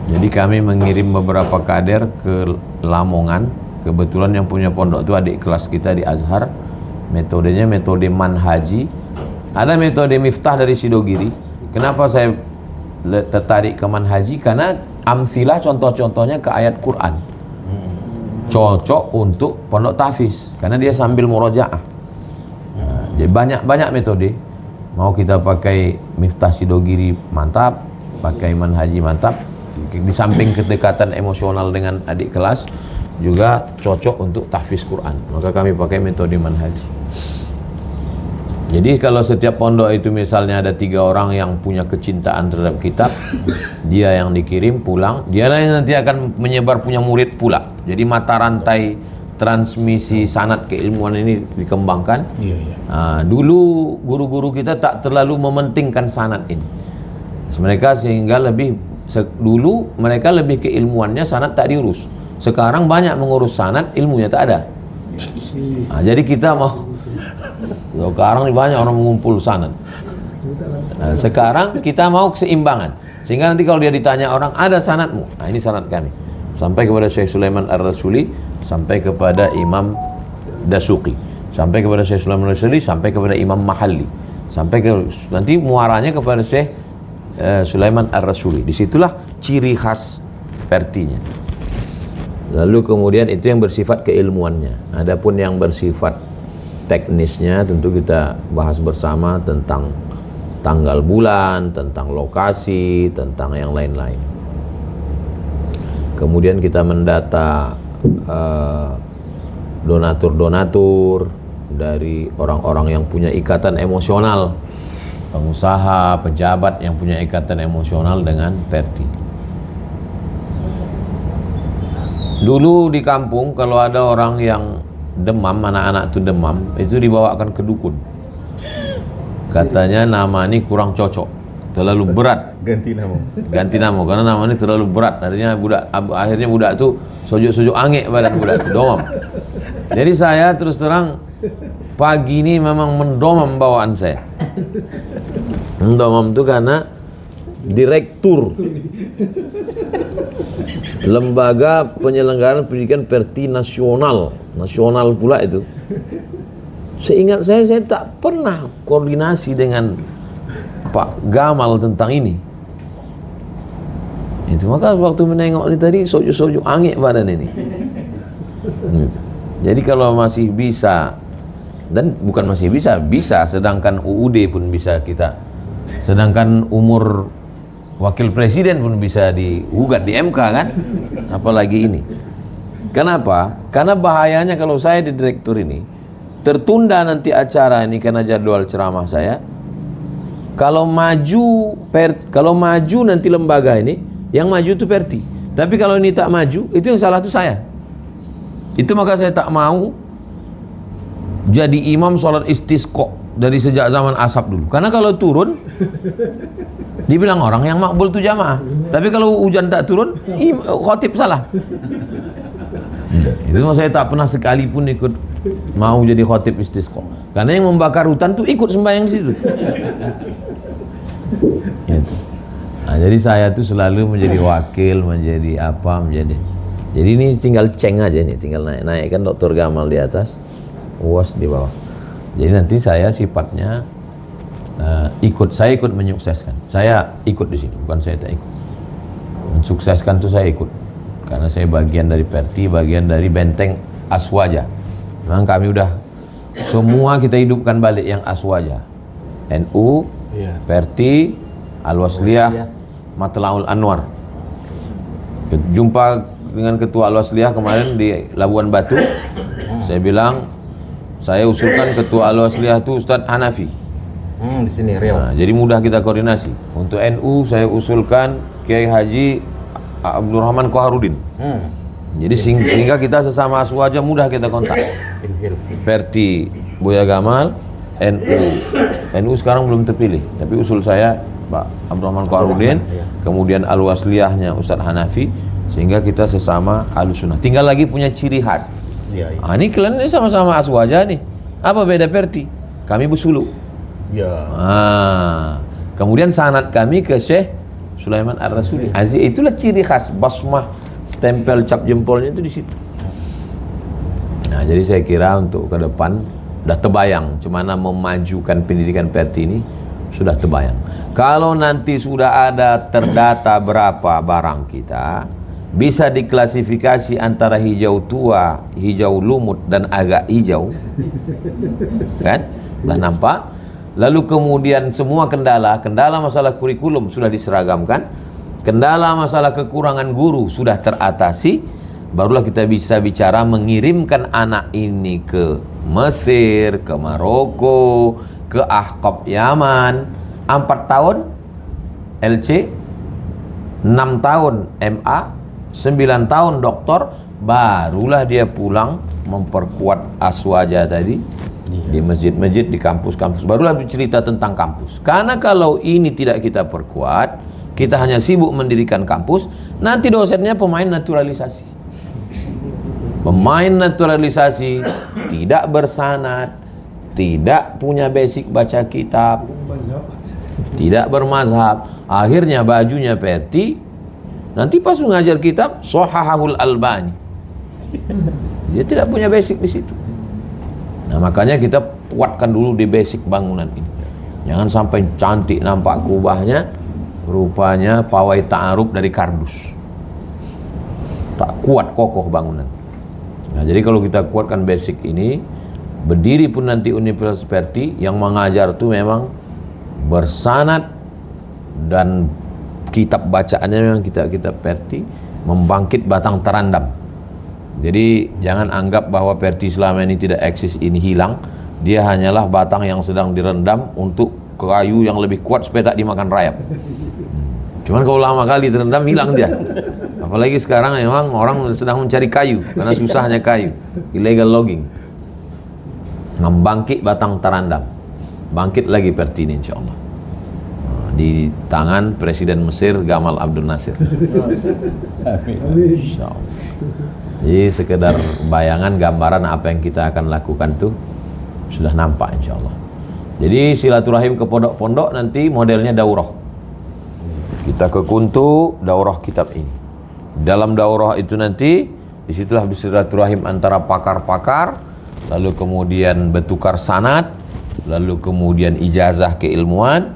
Jadi kami mengirim beberapa kader ke Lamongan. Kebetulan yang punya pondok itu adik kelas kita di Azhar. Metodenya metode manhaji. Ada metode miftah dari Sidogiri. Kenapa saya tertarik ke manhaji? Karena amsilah contoh-contohnya ke ayat Quran. Cocok untuk pondok tahfiz karena dia sambil murojaah. Jadi banyak metode. Mau kita pakai miftah Sidogiri mantap, pakai manhaji mantap. Di samping kedekatan emosional dengan adik kelas, juga cocok untuk tahfiz Quran. Maka kami pakai metode manhaji. Jadi kalau setiap pondok itu misalnya ada 3 orang yang punya kecintaan terhadap kitab, dia yang dikirim pulang, dia yang nanti akan menyebar punya murid pula. Jadi mata rantai transmisi sanad keilmuan ini dikembangkan. Iya, iya. Dulu guru-guru kita tak terlalu mementingkan sanad ini. Mereka sehingga dulu mereka lebih ke ilmuannya, sanad tak diurus. Sekarang banyak mengurus sanad, ilmunya tak ada. Jadi kita mau sekarang ini banyak orang mengumpul sanad. Sekarang kita mau keseimbangan. Sehingga nanti kalau dia ditanya orang, ada sanadmu? Ini sanad kami. Sampai kepada Syekh Sulaiman Ar-Rasuli, sampai kepada Imam Dasuqi, sampai kepada Syekh Sulaiman Ar-Rasuli, sampai kepada Imam Mahalli, sampai ke nanti muaranya kepada Syekh Sulaiman Ar-Rasuli. Disitulah ciri khas Pertinya. Lalu kemudian itu yang bersifat keilmuannya. Adapun yang bersifat teknisnya tentu kita bahas bersama tentang tanggal bulan, tentang lokasi, tentang yang lain-lain. Kemudian kita mendata donatur-donatur dari orang-orang yang punya ikatan emosional, pengusaha, pejabat yang punya ikatan emosional dengan Perti. Dulu di kampung kalau ada orang yang demam, anak-anak itu demam, itu dibawakan ke dukun. Katanya nama ini kurang cocok, terlalu berat. Ganti nama Karena nama ini terlalu berat. Akhirnya budak itu sojuk-sojuk angek badan budak itu, domam. Jadi saya terus terang pagi ini memang mendomam bawaan saya. Mendomam itu karena direktur Lembaga Penyelenggaraan Pendidikan Perti Nasional pula itu. Seingat saya tak pernah koordinasi dengan Pak Gamal tentang ini. Itu maka waktu menengok ini tadi soju-soju angin badan ini. Jadi kalau masih bisa, dan bukan masih bisa, sedangkan UUD pun bisa kita, sedangkan umur wakil presiden pun bisa digugat di MK kan, apalagi ini. Kenapa? Karena bahayanya kalau saya di direktur ini tertunda nanti acara ini karena jadwal ceramah saya. Kalau maju nanti lembaga ini, yang maju itu Perti. Tapi kalau ini tak maju, itu yang salah itu saya. Itu maka saya tak mau jadi imam sholat istisqa dari sejak zaman Asap dulu. Karena kalau turun, dibilang orang yang makbul itu jamaah. Tapi kalau hujan tak turun, khotib salah. Itu saya tak pernah sekalipun ikut mau jadi khotib istisqa. Karena yang membakar hutan tuh ikut sembahyang di situ. Gitu. Nah, jadi saya tuh selalu menjadi wakil, menjadi apa, jadi ini tinggal ceng aja nih, tinggal naikkan Dr. Gamal di atas, UAS di bawah. Jadi nanti saya sifatnya saya ikut menyukseskan. Saya ikut di sini, bukan saya tak ikut. Mensukseskan tuh saya ikut. Karena saya bagian dari Perti, bagian dari benteng Aswaja. Memang kami udah semua kita hidupkan balik yang Aswaja. NU, Perti, Al-Wasliyah, Matla'ul Anwar. Jumpa dengan ketua Al-Wasliyah kemarin di Labuan Batu. Saya bilang, saya usulkan ketua Al-Wasliyah itu Ustadz Hanafi. Di sini Riau. Nah, jadi mudah kita koordinasi. Untuk NU saya usulkan Kiai Haji Abdurrahman Koharudin. Jadi sehingga kita sesama Aswaja mudah kita kontak. Perti Buya Gamal, NU sekarang belum terpilih, tapi usul saya Pak Abdurrahman Koharudin, kemudian Al-Wasliyahnya Ustadz Hanafi, sehingga kita sesama Ahlussunnah. Tinggal lagi punya ciri khas. Ini kalian ini sama-sama Aswaja nih. Apa beda Perti? Kami Busulu. Kemudian sanad kami ke Syekh Sulaiman Ar-Rasuli. Itulah ciri khas, basmah, stempel cap jempolnya itu di situ. Nah, jadi saya kira untuk ke depan sudah terbayang cumana memajukan pendidikan Perti ini sudah terbayang. Kalau nanti sudah ada terdata berapa barang kita, bisa diklasifikasi antara hijau tua, hijau lumut, dan agak hijau. Kan? Sudah nampak? Lalu kemudian semua kendala masalah kurikulum sudah diseragamkan, kendala masalah kekurangan guru sudah teratasi, barulah kita bisa bicara mengirimkan anak ini ke Mesir, ke Maroko, ke Ahqab Yaman, 4 tahun LC, 6 tahun MA, 9 tahun doktor, barulah dia pulang memperkuat aswaja tadi di masjid-masjid, di kampus-kampus, barulah bercerita tentang kampus. Karena kalau ini tidak kita perkuat, kita hanya sibuk mendirikan kampus, nanti dosennya pemain naturalisasi. Pemain naturalisasi, tidak bersanad, tidak punya basic baca kitab, tidak bermazhab. Akhirnya bajunya perti, nanti pas mengajar kitab Shahahul Albani, dia tidak punya basic di situ. Nah, makanya kita kuatkan dulu di basic bangunan ini. Jangan sampai cantik nampak kubahnya, rupanya pawai ta'aruf dari kardus. Tak kuat kokoh bangunan. Nah, jadi kalau kita kuatkan basic ini, berdiri pun nanti Universitas Perti yang mengajar itu memang bersanad dan kitab bacaannya memang kitab-kitab Perti, membangkit batang terandam. Jadi jangan anggap bahwa Perti selama ini tidak eksis, ini hilang. Dia hanyalah batang yang sedang direndam untuk kayu yang lebih kuat supaya tak dimakan rayap. Cuman kalau lama kali terendam, hilang dia. Apalagi sekarang memang orang sedang mencari kayu karena susahnya kayu, illegal logging. Membangkit batang terandam, bangkit lagi Perti ini insya Allah, di tangan Presiden Mesir Gamal Abdel Nasir. Insya Allah. Jadi sekedar bayangan, gambaran apa yang kita akan lakukan tuh sudah nampak insya Allah. Jadi silaturahim ke pondok-pondok nanti modelnya daurah. Kita ke Kuntu, daurah kitab ini. Dalam daurah itu nanti disitulah bersilaturahim antara pakar-pakar, lalu kemudian bertukar sanad, lalu kemudian ijazah keilmuan,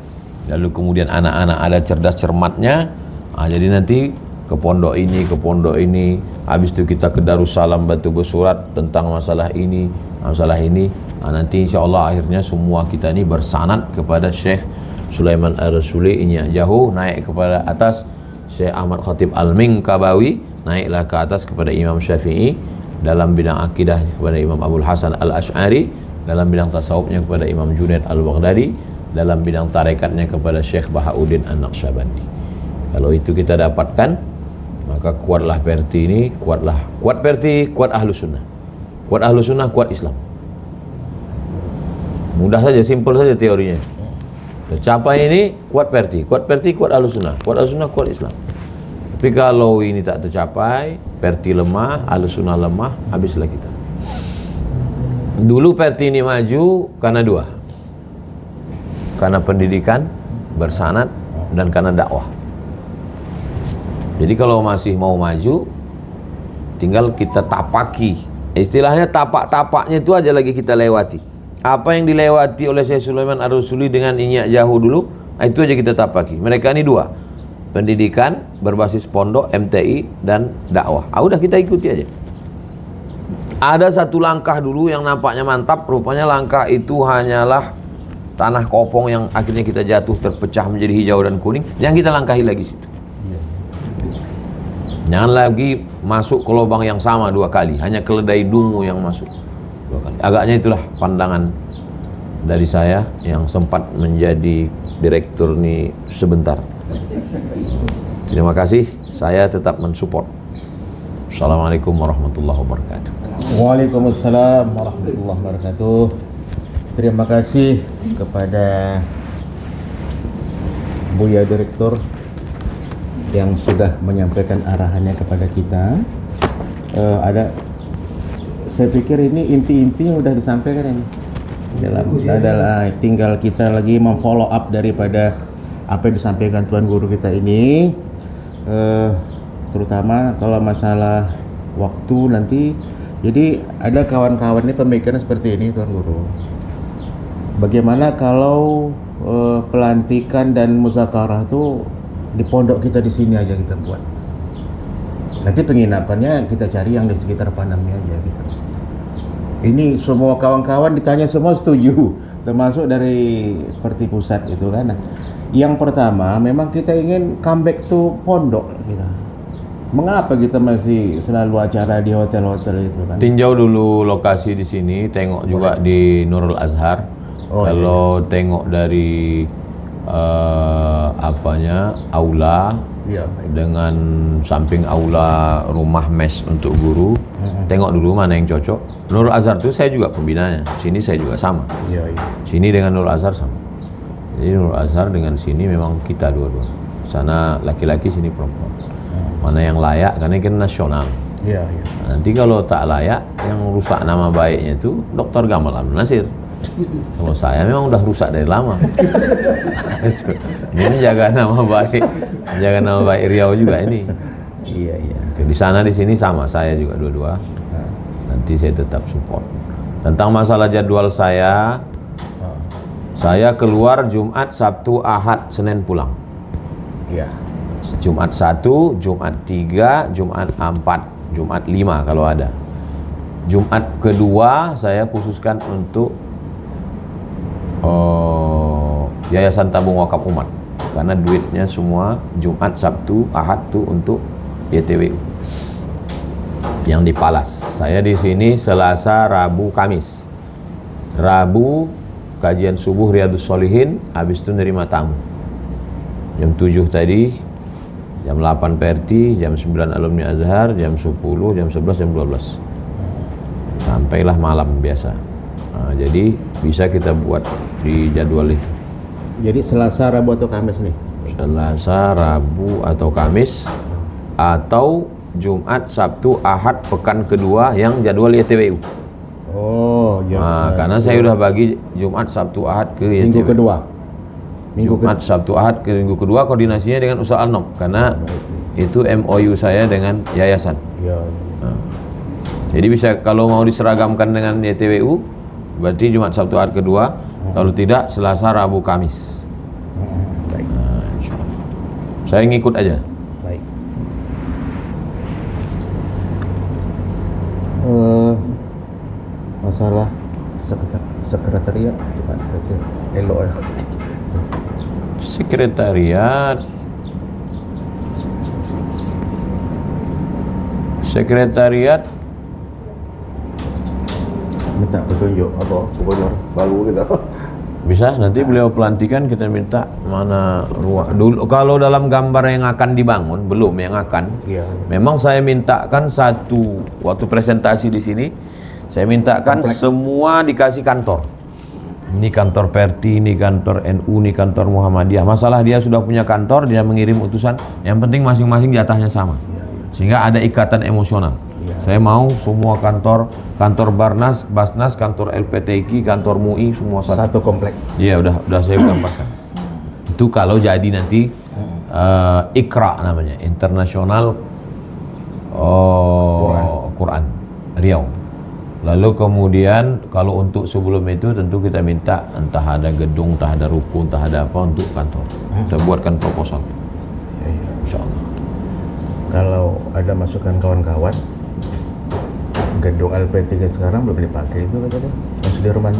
lalu kemudian anak-anak ada cerdas cermatnya. Jadi nanti ke pondok ini, habis itu kita ke Darussalam bantu bersurat tentang masalah ini, nanti insya Allah akhirnya semua kita ini bersanad kepada Syekh Sulaiman Ar-Rasuli Inyak Jahu, naik kepada atas Syekh Ahmad Khatib Al-Minkabawi, naiklah ke atas kepada Imam Syafi'i, dalam bidang akidah kepada Imam Abul Hasan Al-Ash'ari, dalam bidang tasawufnya kepada Imam Junaid Al-Baghdadi, dalam bidang tarekatnya kepada Syekh Bahauddin An-Naqsyabandi. Kalau itu kita dapatkan, maka kuatlah Perti ini, kuat Perti, kuat Ahlus Sunnah. Kuat Ahlus Sunnah, kuat Islam. Mudah saja, simpel saja teorinya. Tercapai ini, kuat Perti, kuat Ahlus Sunnah, kuat Islam. Tapi kalau ini tak tercapai, Perti lemah, Ahlus Sunnah lemah, habislah kita. Dulu Perti ini maju karena dua, karena pendidikan bersanad dan karena dakwah. Jadi kalau masih mau maju, tinggal kita tapaki. Istilahnya tapak-tapaknya itu aja lagi kita lewati. Apa yang dilewati oleh Syekh Sulaiman Ar-Rasuli dengan Inyak Jahu dulu, itu aja kita tapaki. Mereka ini dua, pendidikan berbasis pondok, MTI, dan dakwah. Udah kita ikuti aja. Ada satu langkah dulu yang nampaknya mantap, rupanya langkah itu hanyalah tanah kopong yang akhirnya kita jatuh terpecah menjadi hijau dan kuning. Jangan kita langkahi lagi situ. Jangan lagi masuk ke lubang yang sama dua kali, hanya keledai dungu yang masuk dua kali. Agaknya itulah pandangan dari saya yang sempat menjadi direktur nih sebentar. Terima kasih, saya tetap mensupport. Assalamualaikum warahmatullahi wabarakatuh. Waalaikumsalam warahmatullahi wabarakatuh. Terima kasih kepada Buya Direktur yang sudah menyampaikan arahannya kepada kita. Saya pikir ini inti-inti yang sudah disampaikan ini. Adalah tinggal kita lagi memfollow up daripada apa yang disampaikan Tuan Guru kita ini. Terutama kalau masalah waktu nanti. Jadi ada kawan-kawan ini pemikiran seperti ini Tuan Guru. Bagaimana kalau pelantikan dan muzakarah itu di pondok kita di sini aja kita buat. Nanti penginapannya kita cari yang di sekitar Panamnya aja gitu. Ini semua kawan-kawan ditanya semua setuju, termasuk dari Perti Pusat itu kan. Nah, yang pertama memang kita ingin comeback to pondok kita. Mengapa kita masih selalu acara di hotel-hotel itu kan? Tinjau dulu lokasi di sini, tengok juga di Nurul Azhar. Kalau tengok dari aula Iya, baik. dengan samping aula rumah mes untuk guru. Tengok dulu mana yang cocok. Nurul Azhar itu saya juga pembinanya, sini saya juga sama. Iya, iya. Sini dengan Nurul Azhar sama. Jadi Nurul Azhar dengan sini memang kita dua-dua. Sana laki-laki, sini perempuan. Mana yang layak, karena ini kan nasional. Iya, iya. Nanti kalau tak layak, yang rusak nama baiknya itu Dr. Gamal Abdul Nasir. Kalau saya memang udah rusak dari lama. Ini jaga nama baik Riau juga ini. Iya, iya. Di sana di sini sama, saya juga dua-dua. Nanti saya tetap support. Tentang masalah jadwal saya keluar Jumat, Sabtu, Ahad, Senin pulang. Iya. Jumat 1, Jumat 3, Jumat 4, Jumat 5 kalau ada. Jumat kedua saya khususkan untuk Yayasan Tabung Wakaf Umat, karena duitnya semua Jumat, Sabtu, Ahad tuh untuk YTWU yang di Palas. Saya di sini Selasa, Rabu, Kamis. Rabu kajian subuh Riyadhus Shalihin, habis itu nerima tamu. Jam 7 tadi, jam 8 PRT, jam 9 alumni Azhar, jam 10, jam 11, jam 12. Sampailah malam biasa. Nah, jadi bisa kita buat di jadwal itu. Jadi Selasa, Rabu atau Kamis nih? Selasa, Rabu atau Kamis, atau Jumat, Sabtu, Ahad pekan kedua yang jadwal YTWU. Oh, Nah, karena saya udah bagi Jumat, Sabtu, Ahad ke minggu YTWU. kedua. Jumat, Sabtu, Ahad ke minggu kedua, koordinasinya dengan Ustaz Al-Nob, karena itu MOU saya dengan yayasan. Iya. Nah, jadi bisa kalau mau diseragamkan dengan YTWU, berarti Jumat, Sabtu, Ahad kedua. Kalau tidak, Selasa, Rabu, Kamis. Baik. Nah, insyaallah. Saya ngikut aja. Baik. Masalah sekretariat Pak, elok ya. Sekretariat Minta petunjuk apa gubernur baru kita. bisa, nanti beliau pelantikan, kita minta mana ruang dulu. Kalau dalam gambar yang akan dibangun, belum yang akan. Iya. Memang saya mintakan satu waktu presentasi di sini, saya mintakan semua dikasih kantor. Ini kantor Perti, ini kantor NU, ini kantor Muhammadiyah. Masalah dia sudah punya kantor, dia mengirim utusan. Yang penting masing-masing jatahnya sama, sehingga ada ikatan emosional. Saya mau semua kantor Barnas, Basnas, kantor LPTQ, kantor MUI semua Satu komplek. Iya, udah saya gambarkan. Itu kalau jadi nanti IQRA namanya, Internasional Quran Riau. Lalu kemudian kalau untuk sebelum itu tentu kita minta entah ada gedung, entah ada ruko, entah ada apa untuk kantor. Kita buatkan proposal. Insyaallah. Kalau ada masukan kawan-kawan, gedung LP3 sekarang belum dipakai itu katanya, yang Sudirman.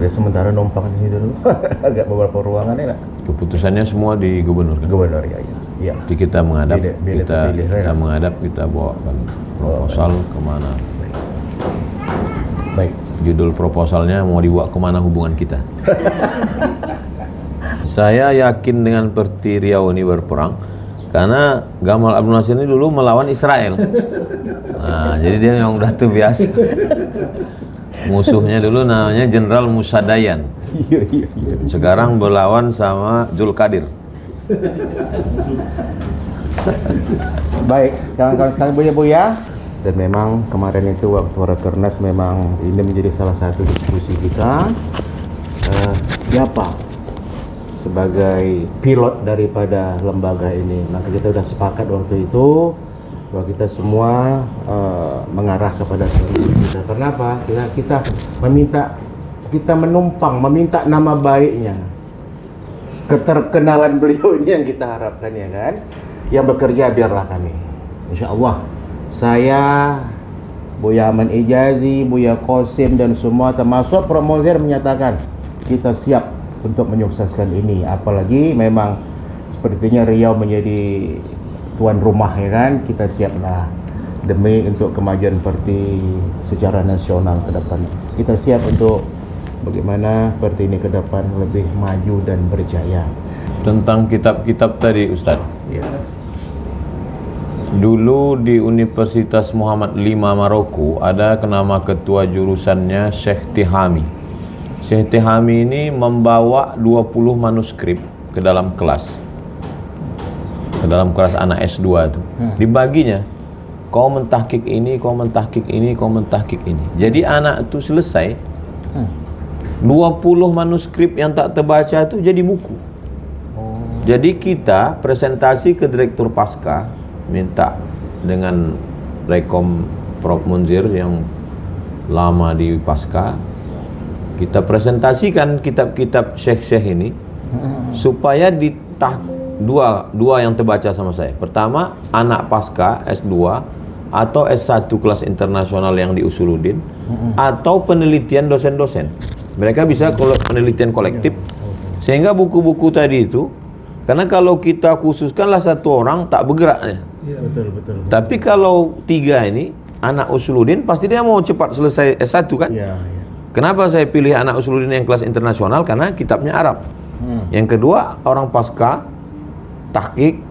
Ya sementara numpang di situ dulu. Agak beberapa ruangan enak. Keputusannya semua di gubernur kan? Gubernur ya, ya. Iya. Jadi kita menghadap, Bila terpilih, kita ya. menghadap, kita bawakan proposal kemana. Baik. Judul proposalnya mau dibawa kemana hubungan kita. Saya yakin dengan Perti Riau ini berperang karena Gamal Abdul Nasir ini dulu melawan Israel. Nah, jadi dia memang udah tuh biasa. Musuhnya dulu namanya Jenderal Musa Dayan. Iya, iya, iya. Sekarang berlawan sama Zulkadir. Baik, kawan-kawan sekalian Buya-Buya. Dan memang kemarin itu waktu Rakernas memang ini menjadi salah satu diskusi kita. Siapa sebagai pilot daripada lembaga ini? Maka kita sudah sepakat waktu itu bahwa kita semua mengarah kepada kita. Kenapa? Kita meminta, kita menumpang, meminta nama baiknya, keterkenalan beliau ini yang kita harapkan, ya kan? Yang bekerja biarlah kami, insya Allah. Saya, Buya Aman Ijazi, Buya Qasim dan semua termasuk Promozir menyatakan kita siap untuk menyukseskan ini. Apalagi memang sepertinya Riau menjadi tuan rumah, ya kan? Kita siaplah demi untuk kemajuan Perti secara nasional ke depan. Kita siap untuk bagaimana Perti ini ke depan lebih maju dan berjaya. Tentang kitab-kitab tadi Ustaz. Ya. Dulu di Universitas Muhammad V Maroko ada nama ketua jurusannya Syekh Tihami. Syekh Tihami ini membawa 20 manuskrip ke dalam kelas. Ke dalam kelas anak S2 itu. Dibaginya. Kau mentahkik ini, kau mentahkik ini, kau mentahkik ini. Jadi anak itu selesai 20 manuskrip yang tak terbaca itu jadi buku. Jadi kita presentasi ke Direktur Pasca, minta dengan rekom Prof Munzir yang lama di Pasca, kita presentasikan kitab-kitab syekh-syekh ini supaya dua yang terbaca sama saya. Pertama, anak Pasca S2 atau S1 kelas internasional yang di Usuluddin, atau penelitian dosen-dosen. Mereka bisa penelitian kolektif. Sehingga buku-buku tadi itu, karena kalau kita khususkanlah satu orang tak bergeraknya. Iya, Betul. Tapi kalau 3 ini anak Usuluddin, pasti dia mau cepat selesai S1 kan? Ya. Kenapa saya pilih anak Usuluddin yang kelas internasional? Karena kitabnya Arab. Yang kedua, orang pasca tahqiq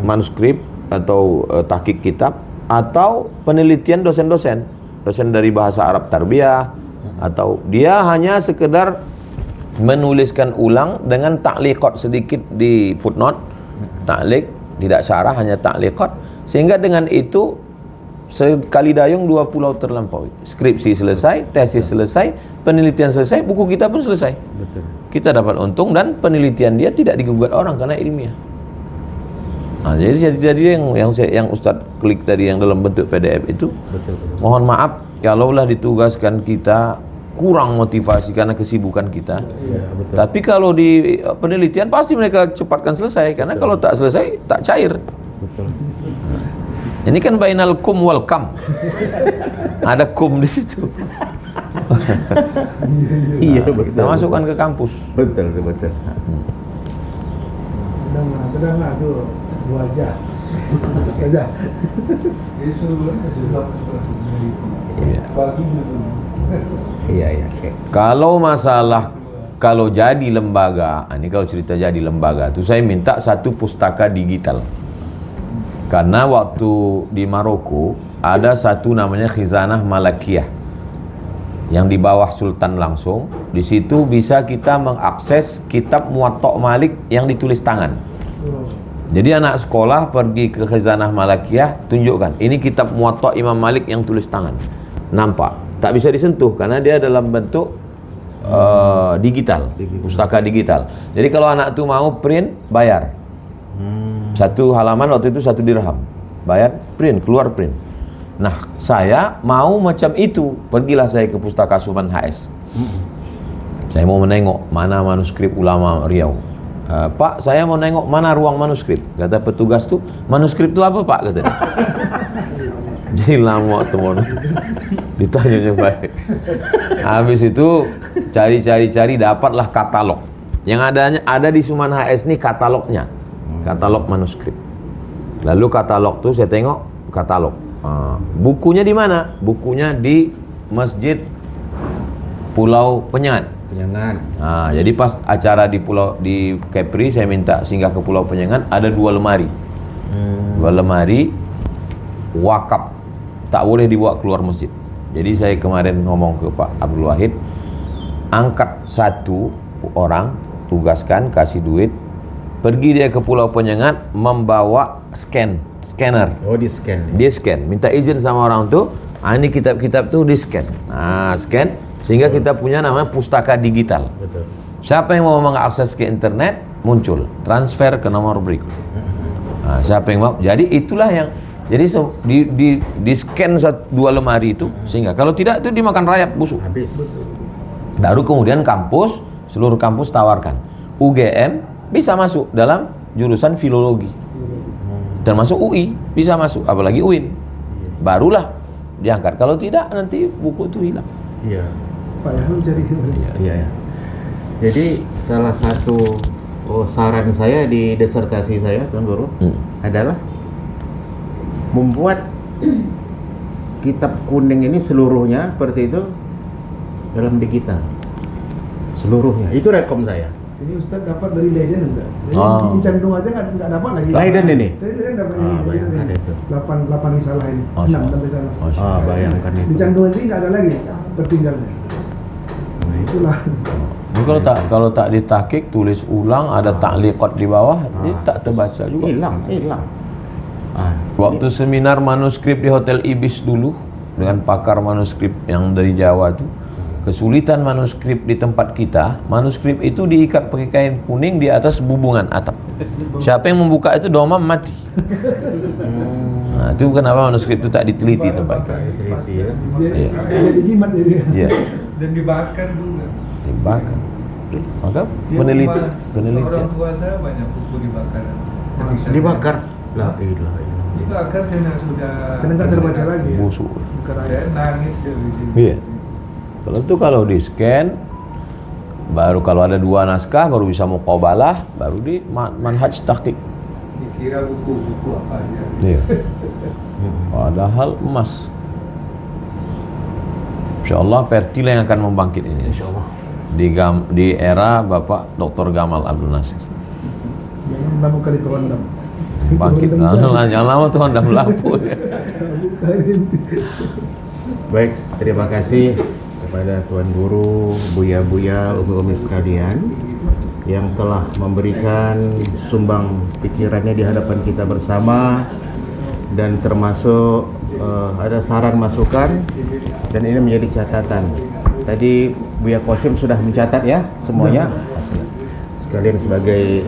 manuskrip atau tahqiq kitab, atau penelitian dosen-dosen dari bahasa Arab tarbiyah, atau dia hanya sekedar menuliskan ulang dengan takliqat sedikit di footnote, takliq, tidak syarah, hanya takliqat, sehingga dengan itu sekali dayung 2 pulau terlampaui. Skripsi selesai, tesis selesai, penelitian selesai, buku kita pun selesai. Betul. Kita dapat untung dan penelitian dia tidak digugat orang karena ilmiah. Nah, jadi yang Ustadz klik tadi yang dalam bentuk PDF itu, Betul. mohon maaf kalaulah ditugaskan kita kurang motivasi karena kesibukan kita. Ya, betul. Tapi kalau di penelitian pasti mereka cepatkan selesai, karena kalau tak selesai tak cair. Betul. Ini kan bainal kum wal kam. Ada kum di situ. Iya, betul. Kita masukkan ke kampus. Betul. Kadang tuh 2 jam. Terus aja. Itu Iya. pagi gitu. Iya, oke. Kalau jadi lembaga, ini kalau cerita jadi lembaga itu saya minta satu pustaka digital. Karena waktu di Maroko ada satu namanya Khizanah Malakiyah yang di bawah Sultan langsung. Di situ bisa kita mengakses kitab Muwatta' Malik yang ditulis tangan. Jadi anak sekolah pergi ke Khizanah Malakiyah, tunjukkan, ini kitab Muwatta' Imam Malik yang tulis tangan. Nampak, tak bisa disentuh karena dia dalam bentuk digital, pustaka digital. Jadi kalau anak tu mau print, bayar. Satu halaman waktu itu 1 dirham. Bayar, print, keluar print. Nah, saya mau macam itu. Pergilah saya ke Pustaka Suman HS. Saya mau menengok mana manuskrip ulama Riau. Pak, saya mau nengok mana ruang manuskrip. Kata petugas tu, manuskrip tu apa Pak? Kata dia. Jadi lama teman. Ditanya baik. Habis itu cari dapatlah katalog. Yang ada di Suman HS ni katalognya. Katalog manuskrip. Lalu katalog tu saya tengok katalog. Bukunya di mana? Bukunya di Masjid Pulau Penyengat. Jadi pas acara di Kepri, saya minta singgah ke Pulau Penyengat, ada 2 lemari. 2 lemari wakaf, tak boleh dibawa keluar masjid. Jadi saya kemarin ngomong ke Pak Abdul Wahid, angkat 1 orang, tugaskan, kasih duit, pergi dia ke Pulau Penyengat, membawa scanner. Oh, di scan. Dia scan, minta izin sama orang tu, ini kitab-kitab tu di scan. Scan sehingga kita punya namanya pustaka digital. Betul. Siapa yang mau mengakses ke internet, muncul, transfer ke nomor berikut. Siapa yang mau, jadi itulah yang di scan 2 lemari itu, sehingga kalau tidak itu dimakan rayap busuk. Habis. Baru kemudian kampus, seluruh kampus tawarkan. UGM bisa masuk dalam jurusan filologi. Termasuk UI bisa masuk, apalagi UIN. Barulah diangkat. Kalau tidak nanti buku itu hilang. Iya. Pak ya mencari. Iya. Jadi salah satu saran saya di disertasi saya, Tuan Guru, adalah membuat kitab kuning ini seluruhnya seperti itu dalam digital. Seluruhnya. Itu rekom saya. Ini Ustaz dapat dari Leiden enggak? Jadi Ah. di Candung aja nggak dapat lagi. Leiden ini? Leiden dapat Ah, ini. bayangkan Leiden. itu. 8 risalah ini. Masya 6 risalah. Masya Ah, bayangkan Di itu. Candung aja nggak ada lagi tertinggalnya. Itulah. Ini kalau tak ditakik, tulis ulang, ada takliqat di bawah, ini tak terbaca juga. Hilang. Ah, Waktu seminar manuskrip di Hotel Ibis dulu dengan pakar manuskrip yang dari Jawa tuh, kesulitan manuskrip di tempat kita, manuskrip itu diikat pakai kain kuning di atas bubungan atap. Siapa yang membuka itu domam mati. Nah, itu kenapa manuskrip itu tak diteliti tempat kita. teliti ya. Dia Iya. jadi jimat jadi. Iya, Dan dibakar juga. dibakar. Maka Dia penelitian. Orang tua saya banyak buku dibakar. Dibakar. La ilaha illallah. Dibakar karena sudah. Karena nggak terbaca lagi. Ya. Busuk. Saya nangis dia di sini. Iya. Kalau di scan, baru kalau ada 2 naskah baru bisa muqabalah, baru di manhaj tahqiq. Dikira buku-buku apa aja. Iya. Padahal emas. Insyaallah Pertila yang akan membangkit ini. Insyaallah. Di era Bapak Dr. Gamal Abdul Nasir. Jangan lama kali terendam. Bangkit. Jangan lama tuh Anda melapor. Baik, terima kasih kepada Tuan Guru, Buya-buya, umi-umi sekalian yang telah memberikan sumbang pikirannya di hadapan kita bersama, dan termasuk ada saran masukan, dan ini menjadi catatan. Tadi Buya Qasim sudah mencatat ya semuanya, sekalian sebagai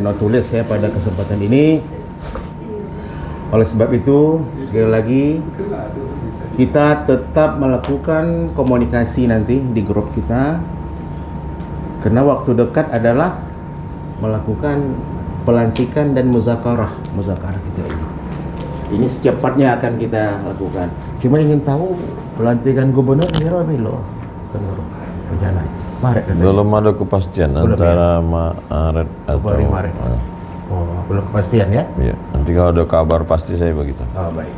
not tulis ya pada kesempatan ini. Oleh sebab itu sekali lagi kita tetap melakukan komunikasi nanti di grup kita, karena waktu dekat adalah melakukan pelantikan dan muzakarah kita ini. Ini secepatnya akan kita lakukan. Cuma ingin tahu pelantikan gubernur kira bilo rencana Maret kan? Belum ada kepastian Belum, antara Maret atau Februari, Maret. Oh, belum kepastian ya? Iya. Nanti kalau ada kabar pasti saya begitu. Oh, baik.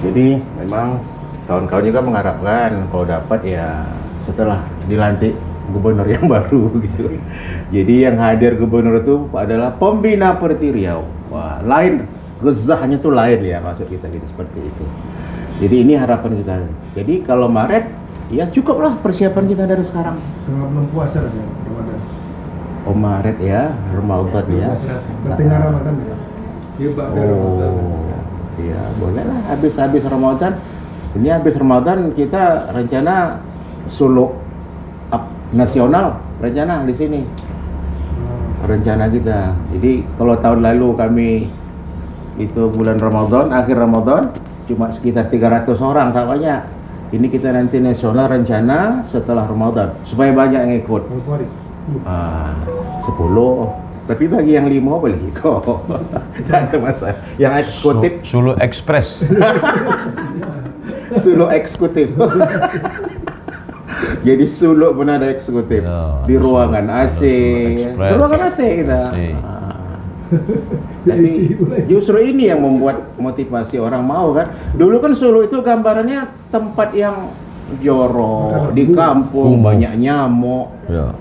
Jadi memang kawan-kawan juga mengharapkan kalau dapat ya setelah dilantik gubernur yang baru gitu. Jadi yang hadir gubernur itu adalah pembina Perti Riau. Wah, lain gezahnya tuh lain ya, maksud kita gitu seperti itu. Jadi ini harapan kita. Jadi kalau Maret ya cukuplah persiapan kita dari sekarang. Tengah bulan puasa lah ya, Ramadan. Oh, Maret ya, Ramadan ya. Pertengahan Ramadan ya. Dia bakar Ramadan. Iya, boleh lah habis Ramadan. Ini habis Ramadan kita rencana suluk nasional rencana di sini. Rencana kita. Jadi kalau tahun lalu kami itu bulan Ramadan, akhir Ramadan cuma sekitar 300 orang tak banyak. Ini kita nanti nasional rencana setelah Ramadan supaya banyak yang ikut. 10. Tapi bagi yang 5 boleh ikut. Tak ada masalah. Yang eksekutif Sulu Express. Sulu eksekutif. Jadi suluk pun ada eksekutif Ya, di ada ruangan Sulu- AC. ada Sulu Express. Ruangan AC kita. AC. Tapi justru ini yang membuat motivasi orang mau kan. Dulu kan Sulu itu gambarannya tempat yang jorok, di kampung Kumuh. banyak nyamuk. Ya.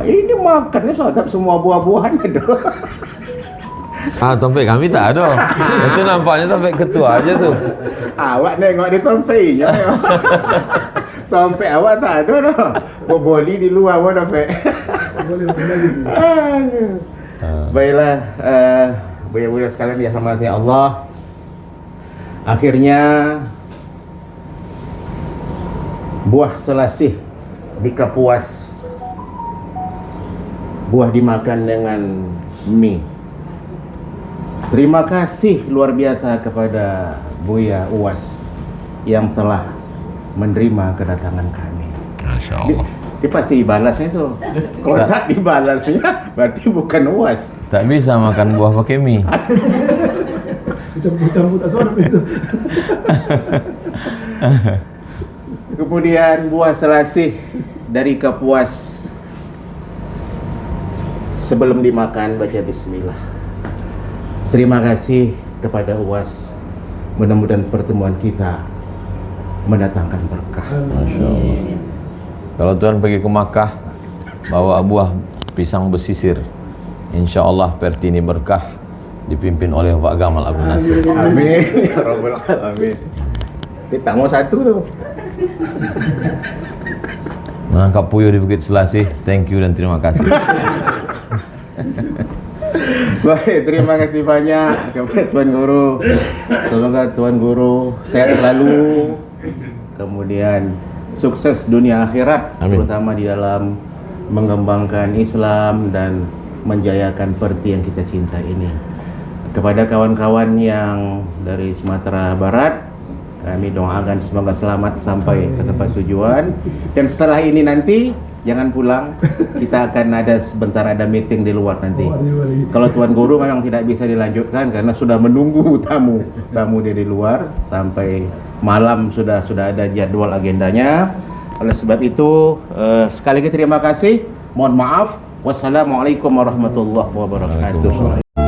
Ini makannya sadap semua buah-buahan ada. Tompek kami tak ada. Itu nampaknya tompek ketua aja tuh. Awak nengok di tompeknya. Tompek awak tak ada dah. Boboli di luar pun tompek. Boleh lagi. Aduh. Baiklah, buya-buya sekalian dirahmati Allah. Akhirnya buah selasih di Kapuas, buah dimakan dengan mie. Terima kasih luar biasa kepada Buya Uwas yang telah menerima kedatangan kami. Masya Dia, Allah. dia pasti dibalasnya itu. Kalau tak dibalasnya berarti bukan Uwas. Tak bisa makan buah pakai mie. Campur-campur tak sorot itu. Kemudian buah selasih dari Kapuas. Sebelum dimakan baca bismillah. Terima kasih kepada Uwas. Mudah-mudahan pertemuan kita mendatangkan berkah. Masya Allah. Kalau Tuhan pergi ke Makkah, bawa buah Pisang Besisir. Insya Allah Perti ini berkah, dipimpin oleh Pak Gamal Abdul Nasir. Amin. Ya Rabbal Alamin. Kita mau satu tuh. Menangkap puyuh di Bukit Selasih. Thank you dan terima kasih. Baik, terima kasih banyak kepada Tuan Guru. Semoga Tuan Guru sehat selalu. Kemudian sukses dunia akhirat, Amin. terutama di dalam mengembangkan Islam dan menjayakan Perti yang kita cinta ini. Kepada kawan-kawan yang dari Sumatera Barat, kami doakan semoga selamat sampai ke tempat tujuan. Dan setelah ini nanti jangan pulang, kita akan ada meeting di luar nanti. Kalau Tuan Guru memang tidak bisa dilanjutkan karena sudah menunggu tamu dari luar sampai malam, sudah ada jadwal agendanya. Oleh sebab itu sekali lagi terima kasih. Mohon maaf. Wassalamualaikum warahmatullahi wabarakatuh.